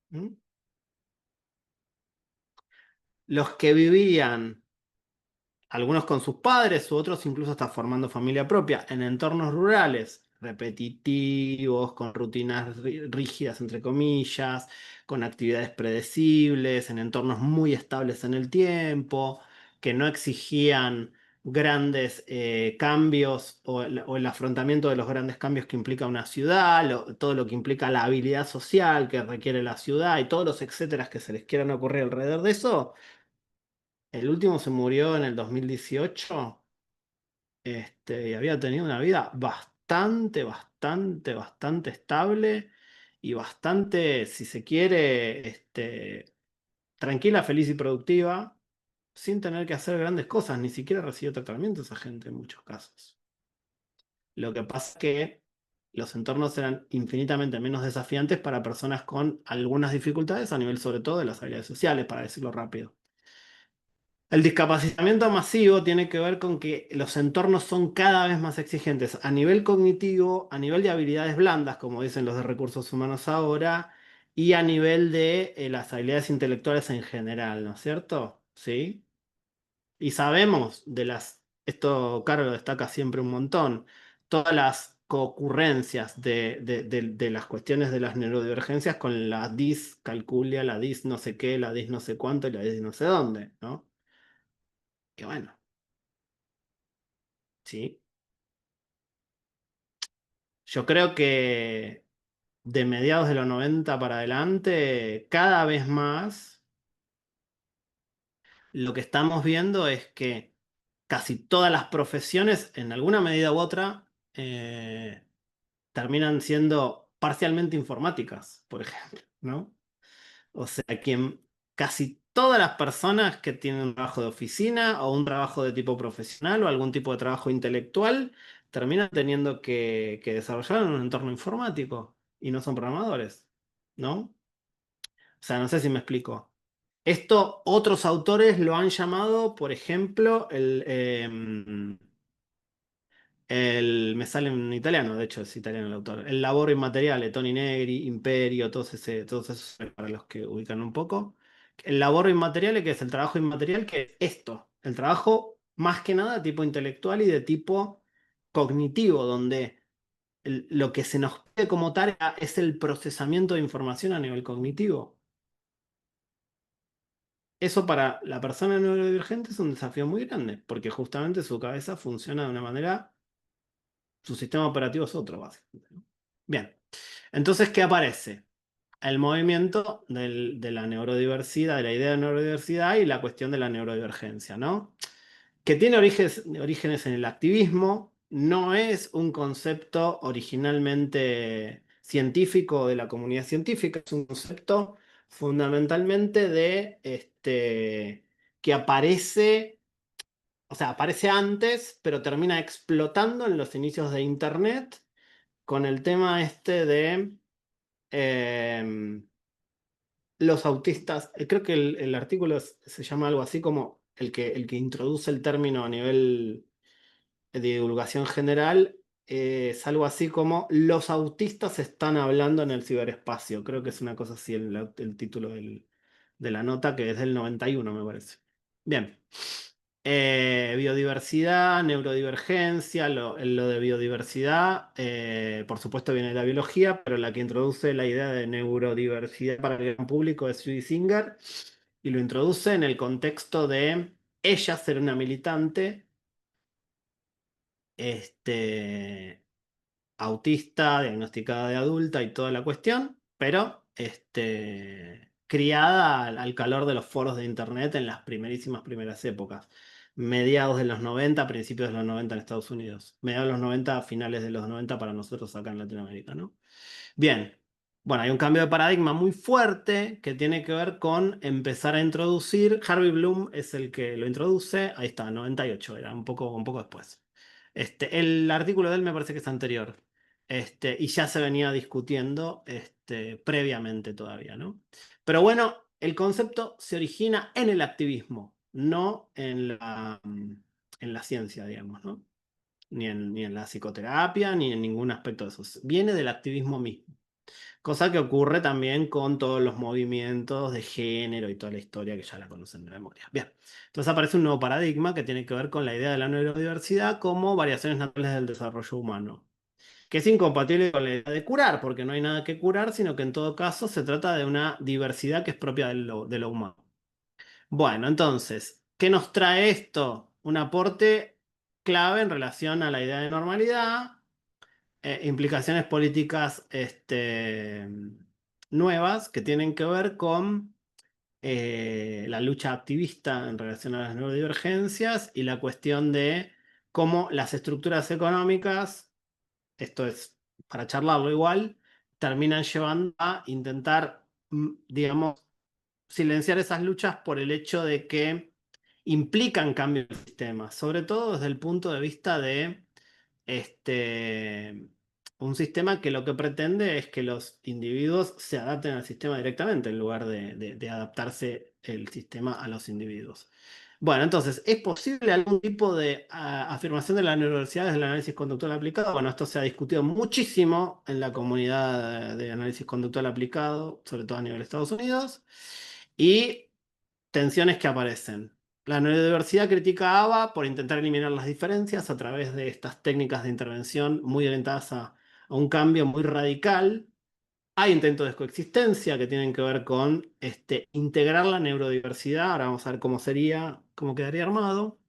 ¿Mm? Los que vivían, algunos con sus padres, u otros incluso hasta formando familia propia, en entornos rurales, repetitivos, con rutinas rígidas, entre comillas, con actividades predecibles, en entornos muy estables en el tiempo, que no exigían grandes cambios o el afrontamiento de los grandes cambios que implica una ciudad, todo lo que implica la habilidad social que requiere la ciudad y todos los etcéteras que se les quieran ocurrir alrededor de eso. El último se murió en el 2018, y había tenido una vida bastante estable y bastante, si se quiere, tranquila, feliz y productiva, sin tener que hacer grandes cosas, ni siquiera recibió tratamiento esa gente en muchos casos. Lo que pasa es que los entornos eran infinitamente menos desafiantes para personas con algunas dificultades a nivel sobre todo de las habilidades sociales, para decirlo rápido. El discapacitamiento masivo tiene que ver con que los entornos son cada vez más exigentes a nivel cognitivo, a nivel de habilidades blandas, como dicen los de recursos humanos ahora, y a nivel de las habilidades intelectuales en general, ¿no es cierto? ¿Sí? Y sabemos esto Caro lo destaca siempre un montón, todas las concurrencias de las cuestiones de las neurodivergencias con la discalculia, la dis no sé qué, la dis no sé cuánto y la dis no sé dónde, ¿no? Que bueno, sí. Yo creo que de mediados de los 90 para adelante, cada vez más, lo que estamos viendo es que casi todas las profesiones, en alguna medida u otra, terminan siendo parcialmente informáticas, por ejemplo, ¿no? O sea, casi todas las personas que tienen un trabajo de oficina o un trabajo de tipo profesional o algún tipo de trabajo intelectual terminan teniendo que desarrollar en un entorno informático y no son programadores, ¿no? O sea, no sé si me explico. Esto otros autores lo han llamado, por ejemplo, me sale en italiano, de hecho es italiano el autor. El lavoro inmateriale, Toni Negri, Imperio, todos esos para los que ubican un poco. El lavoro inmateriale, que es el trabajo inmaterial, que es esto. El trabajo más que nada de tipo intelectual y de tipo cognitivo, donde lo que se nos pide como tarea es el procesamiento de información a nivel cognitivo. Eso para la persona neurodivergente es un desafío muy grande, porque justamente su cabeza funciona de una manera. Su sistema operativo es otro, básicamente, ¿no? Bien, entonces, ¿qué aparece? El movimiento de la neurodiversidad, de la idea de neurodiversidad y la cuestión de la neurodivergencia, ¿no? Que tiene orígenes en el activismo, no es un concepto originalmente científico de la comunidad científica, es un concepto fundamentalmente que aparece, o sea, aparece antes, pero termina explotando en los inicios de Internet con el tema de los autistas. Creo que el artículo se llama algo así como el que introduce el término a nivel de divulgación general. Es algo así como los autistas están hablando en el ciberespacio. Creo que es una cosa así el título de la nota, que es del 91, me parece. Bien. Biodiversidad, neurodivergencia, lo de biodiversidad, por supuesto viene de la biología, pero la que introduce la idea de neurodiversidad para el gran público es Judy Singer, y lo introduce en el contexto de ella ser una militante autista, diagnosticada de adulta y toda la cuestión, pero criada al calor de los foros de internet en las primeras épocas. Mediados de los 90, principios de los 90 en Estados Unidos. Mediados de los 90, finales de los 90 para nosotros acá en Latinoamérica, ¿no? Bien. Bueno, hay un cambio de paradigma muy fuerte que tiene que ver con empezar a introducir. Harvey Bloom es el que lo introduce. Ahí está, 98, era un poco después. El artículo de él me parece que es anterior. Y ya se venía discutiendo previamente todavía, ¿no? Pero bueno, el concepto se origina en el activismo, no en la ciencia, digamos, ¿no? Ni en la psicoterapia, ni en ningún aspecto de eso. Viene del activismo mismo. Cosa que ocurre también con todos los movimientos de género y toda la historia que ya la conocen de memoria. Bien, entonces aparece un nuevo paradigma que tiene que ver con la idea de la neurodiversidad como variaciones naturales del desarrollo humano, que es incompatible con la idea de curar, porque no hay nada que curar, sino que en todo caso se trata de una diversidad que es propia de lo humano. Bueno, entonces, ¿qué nos trae esto? Un aporte clave en relación a la idea de normalidad, implicaciones políticas nuevas que tienen que ver con la lucha activista en relación a las neurodivergencias y la cuestión de cómo las estructuras económicas, esto es para charlarlo igual, terminan llevando a intentar, digamos, silenciar esas luchas por el hecho de que implican cambios del sistema, sobre todo desde el punto de vista de un sistema que lo que pretende es que los individuos se adapten al sistema directamente en lugar de adaptarse el sistema a los individuos. Bueno, entonces, ¿es posible algún tipo de afirmación de la neurodiversidad desde el análisis conductual aplicado? Bueno, esto se ha discutido muchísimo en la comunidad de análisis conductual aplicado, sobre todo a nivel de Estados Unidos, y tensiones que aparecen. La neurodiversidad critica a ABA por intentar eliminar las diferencias a través de estas técnicas de intervención muy orientadas a un cambio muy radical. Hay intentos de coexistencia que tienen que ver con integrar la neurodiversidad. Ahora vamos a ver cómo sería, cómo quedaría armado.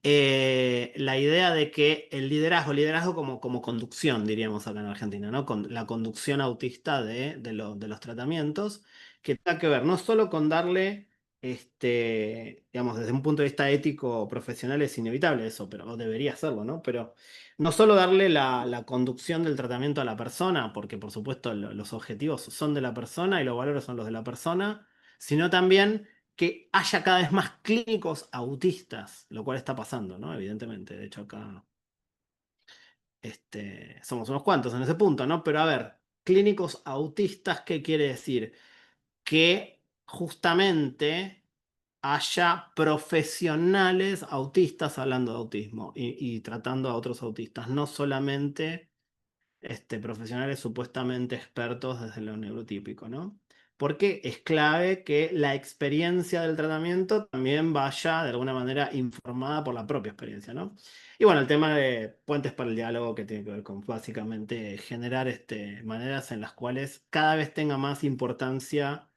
La idea de que el liderazgo como conducción, diríamos acá en Argentina, ¿no? Con la conducción autista de los tratamientos, que tenga que ver no solo con darle, digamos, desde un punto de vista ético profesional es inevitable eso, pero debería serlo, ¿no? Pero no solo darle la conducción del tratamiento a la persona, porque por supuesto los objetivos son de la persona y los valores son los de la persona, sino también que haya cada vez más clínicos autistas, lo cual está pasando, ¿no? Evidentemente, de hecho acá somos unos cuantos en ese punto, ¿no? Pero a ver, clínicos autistas, ¿qué quiere decir? Que justamente haya profesionales autistas hablando de autismo y tratando a otros autistas, no solamente profesionales supuestamente expertos desde lo neurotípico, ¿no? Porque es clave que la experiencia del tratamiento también vaya de alguna manera informada por la propia experiencia, ¿no? Y bueno, el tema de puentes para el diálogo que tiene que ver con básicamente generar maneras en las cuales cada vez tenga más importancia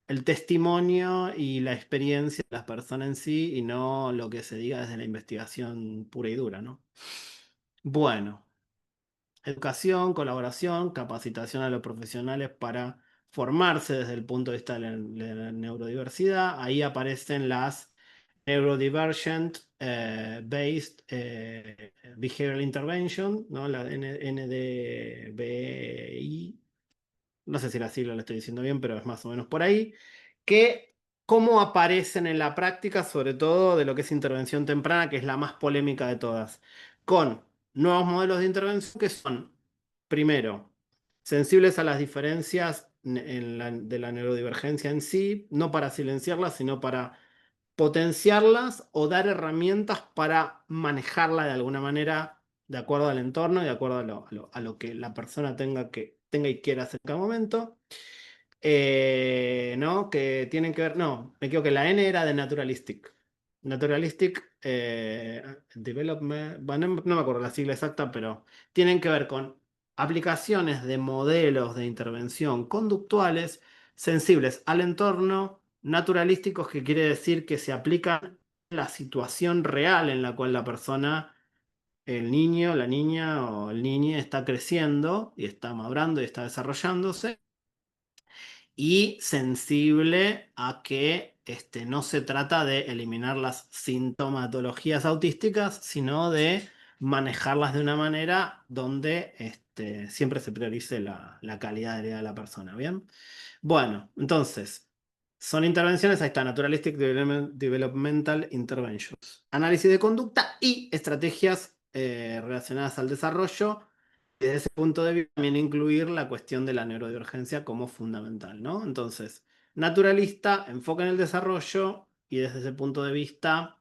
el testimonio y la experiencia de las personas en sí y no lo que se diga desde la investigación pura y dura, ¿no? Bueno. Educación, colaboración, capacitación a los profesionales para formarse desde el punto de vista de la neurodiversidad. Ahí aparecen las Neurodivergent Based Behavioral Intervention, ¿no? La NDBI, no sé si la sigla la estoy diciendo bien, pero es más o menos por ahí, que cómo aparecen en la práctica, sobre todo de lo que es intervención temprana, que es la más polémica de todas, con nuevos modelos de intervención que son, primero, sensibles a las diferencias de la neurodivergencia en sí, no para silenciarlas, sino para potenciarlas o dar herramientas para manejarla de alguna manera de acuerdo al entorno y de acuerdo a lo que la persona tenga y quiera hacer en cada momento. ¿No? Que tienen que ver, no, me equivoqué, la N era de Naturalistic. Naturalistic Development, bueno, no me acuerdo la sigla exacta, pero tienen que ver con aplicaciones de modelos de intervención conductuales sensibles al entorno, naturalísticos, que quiere decir que se aplican a la situación real en la cual la persona, el niño, la niña o el niño está creciendo y está madurando y está desarrollándose, y sensible a que no se trata de eliminar las sintomatologías autísticas, sino de manejarlas de una manera donde siempre se priorice la calidad de vida de la persona. ¿Bien? Bueno, entonces, son intervenciones, ahí está, Naturalistic Developmental Interventions. Análisis de conducta y estrategias relacionadas al desarrollo. Desde ese punto de vista, también incluir la cuestión de la neurodivergencia como fundamental, ¿no? Entonces, naturalista, enfoca en el desarrollo y desde ese punto de vista,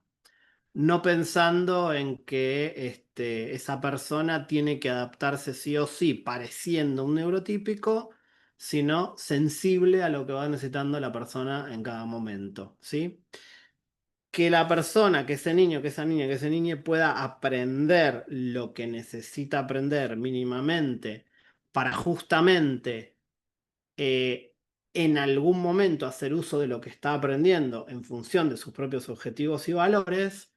no pensando en que esa persona tiene que adaptarse sí o sí, pareciendo un neurotípico, sino sensible a lo que va necesitando la persona en cada momento, ¿sí? Que la persona, que ese niño, que esa niña, que ese niño pueda aprender lo que necesita aprender mínimamente para justamente en algún momento hacer uso de lo que está aprendiendo en función de sus propios objetivos y valores,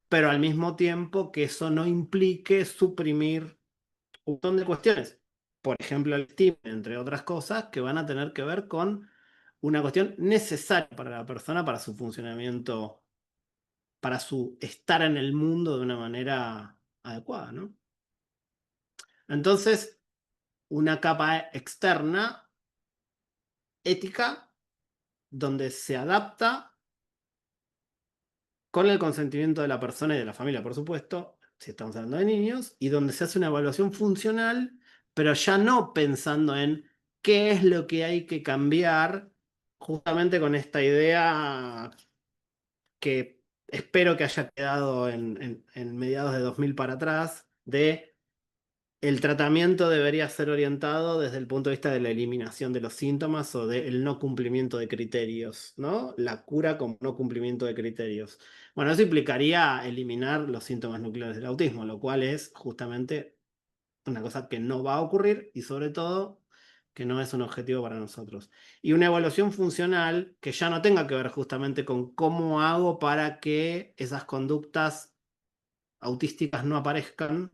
pero al mismo tiempo que eso no implique suprimir un montón de cuestiones. Por ejemplo, el estímulo, entre otras cosas, que van a tener que ver con una cuestión necesaria para la persona, para su funcionamiento, para su estar en el mundo de una manera adecuada, ¿no? Entonces, una capa externa, ética, donde se adapta con el consentimiento de la persona y de la familia, por supuesto, si estamos hablando de niños, y donde se hace una evaluación funcional, pero ya no pensando en qué es lo que hay que cambiar, justamente con esta idea que espero que haya quedado en mediados de 2000 para atrás, de el tratamiento debería ser orientado desde el punto de vista de la eliminación de los síntomas o del no cumplimiento de criterios, ¿no? La cura como no cumplimiento de criterios. Bueno, eso implicaría eliminar los síntomas nucleares del autismo, lo cual es justamente una cosa que no va a ocurrir y sobre todo que no es un objetivo para nosotros. Y una evaluación funcional que ya no tenga que ver justamente con cómo hago para que esas conductas autísticas no aparezcan,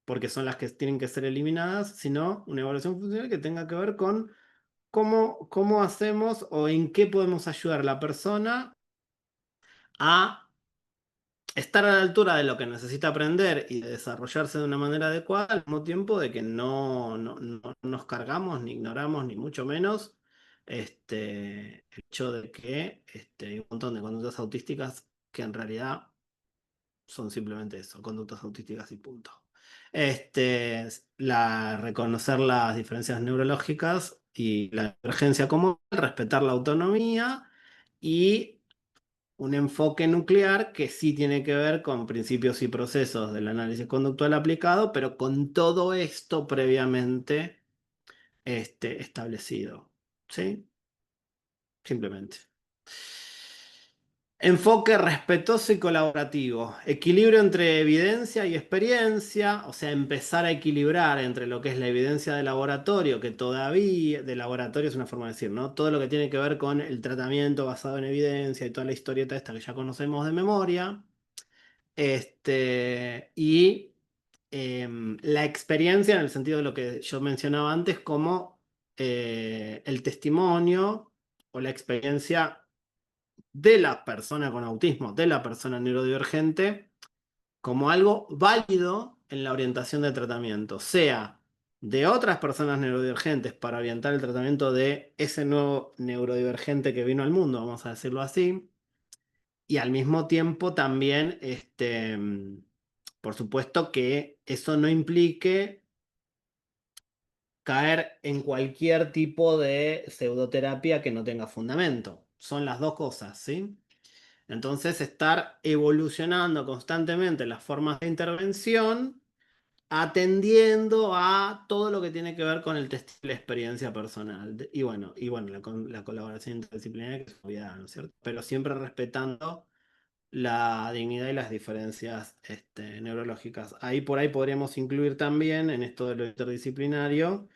porque son las que tienen que ser eliminadas, sino una evaluación funcional que tenga que ver con cómo hacemos o en qué podemos ayudar a la persona a estar a la altura de lo que necesita aprender y de desarrollarse de una manera adecuada, al mismo tiempo de que no nos cargamos, ni ignoramos, ni mucho menos el hecho de que hay un montón de conductas autísticas que en realidad son simplemente eso, conductas autísticas y punto. Reconocer las diferencias neurológicas y la divergencia común, respetar la autonomía y un enfoque nuclear que sí tiene que ver con principios y procesos del análisis conductual aplicado, pero con todo esto previamente establecido. ¿Sí? Simplemente. Enfoque respetuoso y colaborativo. Equilibrio entre evidencia y experiencia, o sea, empezar a equilibrar entre lo que es la evidencia de laboratorio, que todavía, de laboratorio es una forma de decir, ¿no? Todo lo que tiene que ver con el tratamiento basado en evidencia y toda la historieta esta que ya conocemos de memoria. Y la experiencia en el sentido de lo que yo mencionaba antes, como el testimonio o la experiencia de la persona con autismo, de la persona neurodivergente, como algo válido en la orientación de tratamiento, sea de otras personas neurodivergentes para orientar el tratamiento de ese nuevo neurodivergente que vino al mundo, vamos a decirlo así, y al mismo tiempo también, por supuesto que eso no implique caer en cualquier tipo de pseudoterapia que no tenga fundamento. Son las dos cosas, ¿sí? Entonces, estar evolucionando constantemente las formas de intervención, atendiendo a todo lo que tiene que ver con el test de la experiencia personal. Y bueno, la colaboración interdisciplinaria, que es obviedad, ¿no es cierto? Pero siempre respetando la dignidad y las diferencias neurológicas. Ahí por ahí podríamos incluir también en esto de lo interdisciplinario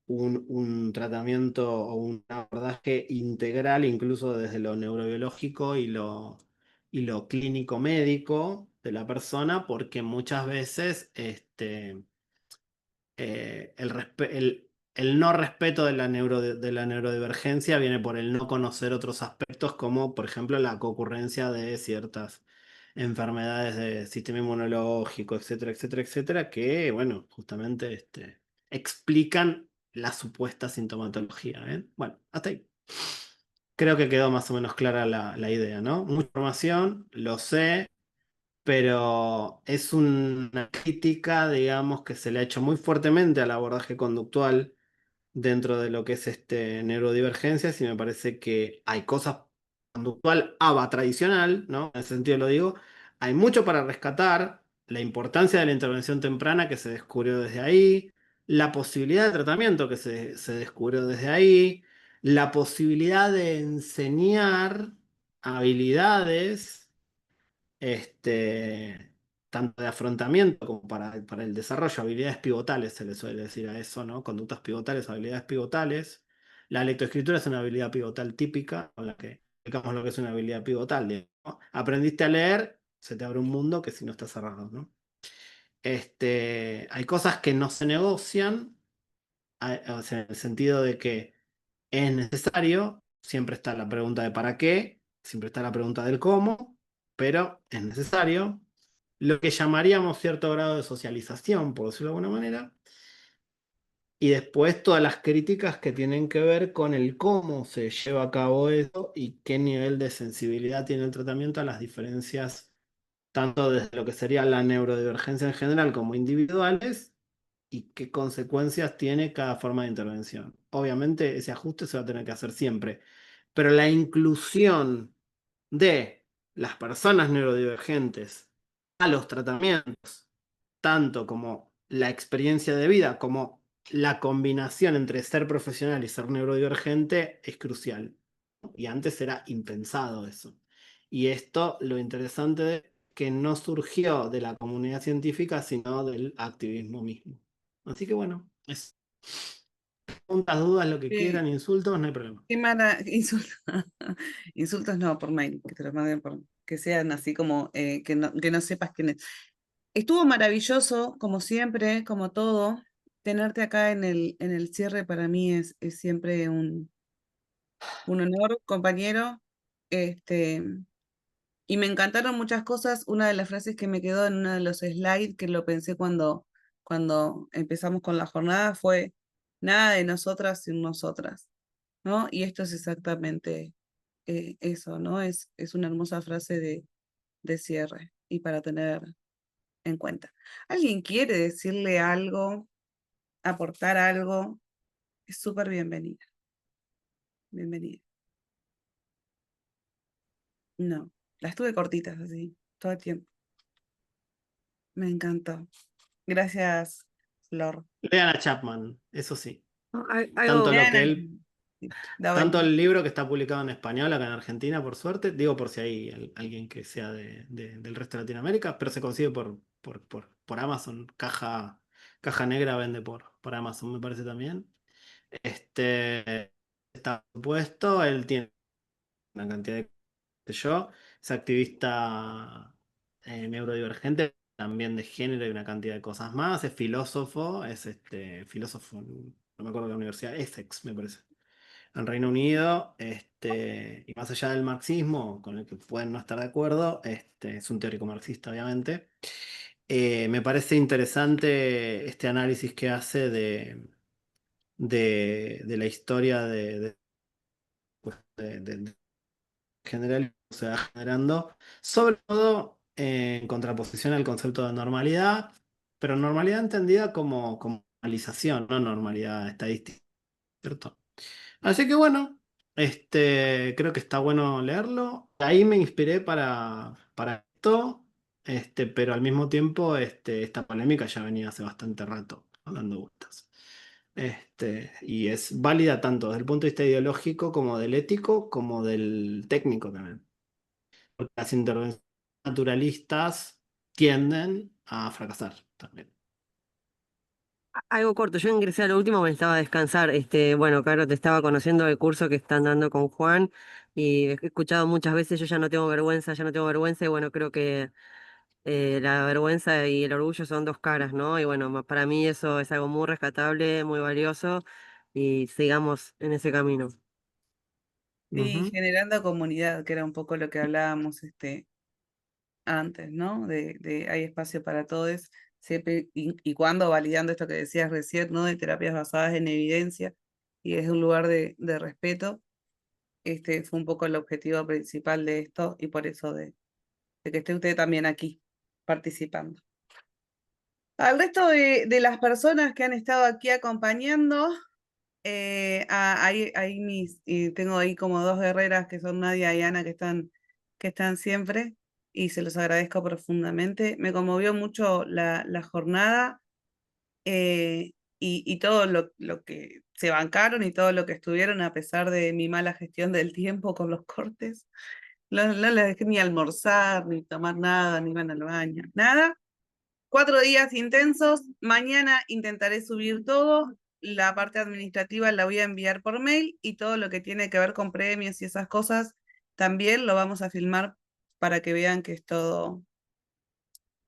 un tratamiento o un abordaje integral, incluso desde lo neurobiológico y lo clínico médico de la persona, porque muchas veces el no respeto de de la neurodivergencia viene por el no conocer otros aspectos, como por ejemplo la concurrencia de ciertas enfermedades del sistema inmunológico, etcétera, etcétera, etcétera, que, bueno, justamente explican la supuesta sintomatología. ¿Eh? Bueno, hasta ahí. Creo que quedó más o menos clara la idea, ¿no? Mucha información, lo sé, pero es una crítica, digamos, que se le ha hecho muy fuertemente al abordaje conductual dentro de lo que es neurodivergencias, y me parece que hay cosas conductual ABA tradicional, ¿no? En ese sentido lo digo, hay mucho para rescatar, la importancia de la intervención temprana que se descubrió desde ahí, la posibilidad de tratamiento que se descubrió desde ahí, la posibilidad de enseñar habilidades tanto de afrontamiento como para el desarrollo, habilidades pivotales, se le suele decir a eso, ¿no? Conductas pivotales, habilidades pivotales. La lectoescritura es una habilidad pivotal típica, con la que explicamos lo que es una habilidad pivotal. Digamos, ¿no? Aprendiste a leer, se te abre un mundo que si no está cerrado, ¿no? Hay cosas que no se negocian, o sea, en el sentido de que es necesario, siempre está la pregunta de para qué, siempre está la pregunta del cómo, pero es necesario. Lo que llamaríamos cierto grado de socialización, por decirlo de alguna manera. Y después todas las críticas que tienen que ver con el cómo se lleva a cabo eso y qué nivel de sensibilidad tiene el tratamiento a las diferencias, tanto desde lo que sería la neurodivergencia en general como individuales, y qué consecuencias tiene cada forma de intervención. Obviamente ese ajuste se va a tener que hacer siempre, pero la inclusión de las personas neurodivergentes a los tratamientos, tanto como la experiencia de vida, como la combinación entre ser profesional y ser neurodivergente, es crucial. Y antes era impensado eso. Y esto, lo interesante es que no surgió de la comunidad científica, sino del activismo mismo. Así que bueno, preguntas, dudas, lo que Eh, quieran, insultos, no hay problema. qué insultos, insultos no, por mail, que te los manden por, que sean así como que no sepas quién es. Estuvo maravilloso, como siempre, como todo. Tenerte acá en el cierre para mí es siempre un honor, compañero. Este, y me encantaron muchas cosas. Una de las frases que me quedó en uno de los slides, que lo pensé cuando empezamos con la jornada, fue nada de nosotras sin nosotras, ¿no? Y esto es exactamente eso, ¿no? Es una hermosa frase de cierre y para tener en cuenta. ¿Alguien quiere decirle algo, aportar algo? Es súper bienvenida. Bienvenida. No, las tuve cortitas así, todo el tiempo. Me encantó. Gracias, Flor. Lean a Chapman, eso sí. Algo, Tanto lo que Vean, él, sí, da tanto vuelta. el libro que está publicado en español acá en Argentina, por suerte, digo por si hay alguien que sea del resto de Latinoamérica, pero se consigue por Amazon, caja negra vende por Amazon, me parece también. Está puesto, él tiene una cantidad de yo, es activista neurodivergente, también de género y una cantidad de cosas más, es filósofo, es filósofo, no me acuerdo de la universidad, Essex, me parece, en Reino Unido, y más allá del marxismo, con el que pueden no estar de acuerdo, es un teórico marxista, obviamente. Me parece interesante este análisis que hace de la historia de general que se va generando, sobre todo en contraposición al concepto de normalidad, pero normalidad entendida como normalización, no normalidad estadística, ¿cierto? Así que bueno, creo que está bueno leerlo. Ahí me inspiré para esto, pero al mismo tiempo esta polémica ya venía hace bastante rato dando vueltas. Y es válida tanto desde el punto de vista ideológico como del ético, como del técnico también. las intervenciones naturalistas tienden a fracasar también. Algo corto, yo ingresé a lo último, me estaba a descansar. Bueno, Caro, te estaba conociendo el curso que están dando con Juan y he escuchado muchas veces, yo ya no tengo vergüenza, ya no tengo vergüenza, y bueno, creo que la vergüenza y el orgullo son dos caras, ¿no? Y bueno, para mí eso es algo muy rescatable, muy valioso, y sigamos en ese camino. Sí, Ujú. generando comunidad, que era un poco lo que hablábamos antes, ¿no? De hay espacio para todos, siempre y cuando validando esto que decías recién, ¿no? De terapias basadas en evidencia y es un lugar de respeto. Fue un poco el objetivo principal de esto y por eso de que esté usted también aquí participando. Al resto de las personas que han estado aquí acompañando, tengo ahí como dos guerreras que son Nadia y Ana que están siempre y se los agradezco profundamente. Me conmovió mucho la jornada y todo lo que se bancaron y todo lo que estuvieron a pesar de mi mala gestión del tiempo con los cortes. No les dejé ni almorzar, ni tomar nada, ni van al baño, nada. 4 días intensos. Mañana intentaré subir todo. La parte administrativa la voy a enviar por mail y todo lo que tiene que ver con premios y esas cosas también lo vamos a filmar para que vean que es todo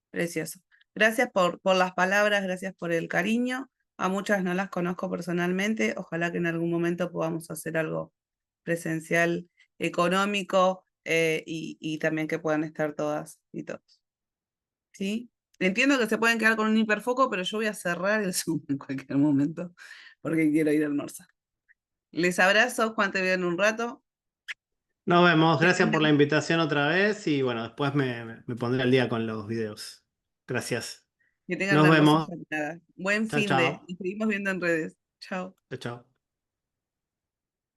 precioso. Gracias por las palabras, gracias por el cariño. A muchas no las conozco personalmente. Ojalá que en algún momento podamos hacer algo presencial, económico y también que puedan estar todas y todos. ¿Sí? Entiendo que se pueden quedar con un hiperfoco, pero yo voy a cerrar el Zoom en cualquier momento porque quiero ir a almorzar. Les abrazo, Juan, te veo en un rato. Nos vemos, Que gracias por la tengan, invitación otra vez y bueno, después me pondré al día con los videos. Gracias. que tengan Nos una hermosa vemos. jornada. Buen Chao, fin de. chao. Nos seguimos viendo en redes. Chao. Chao, chao.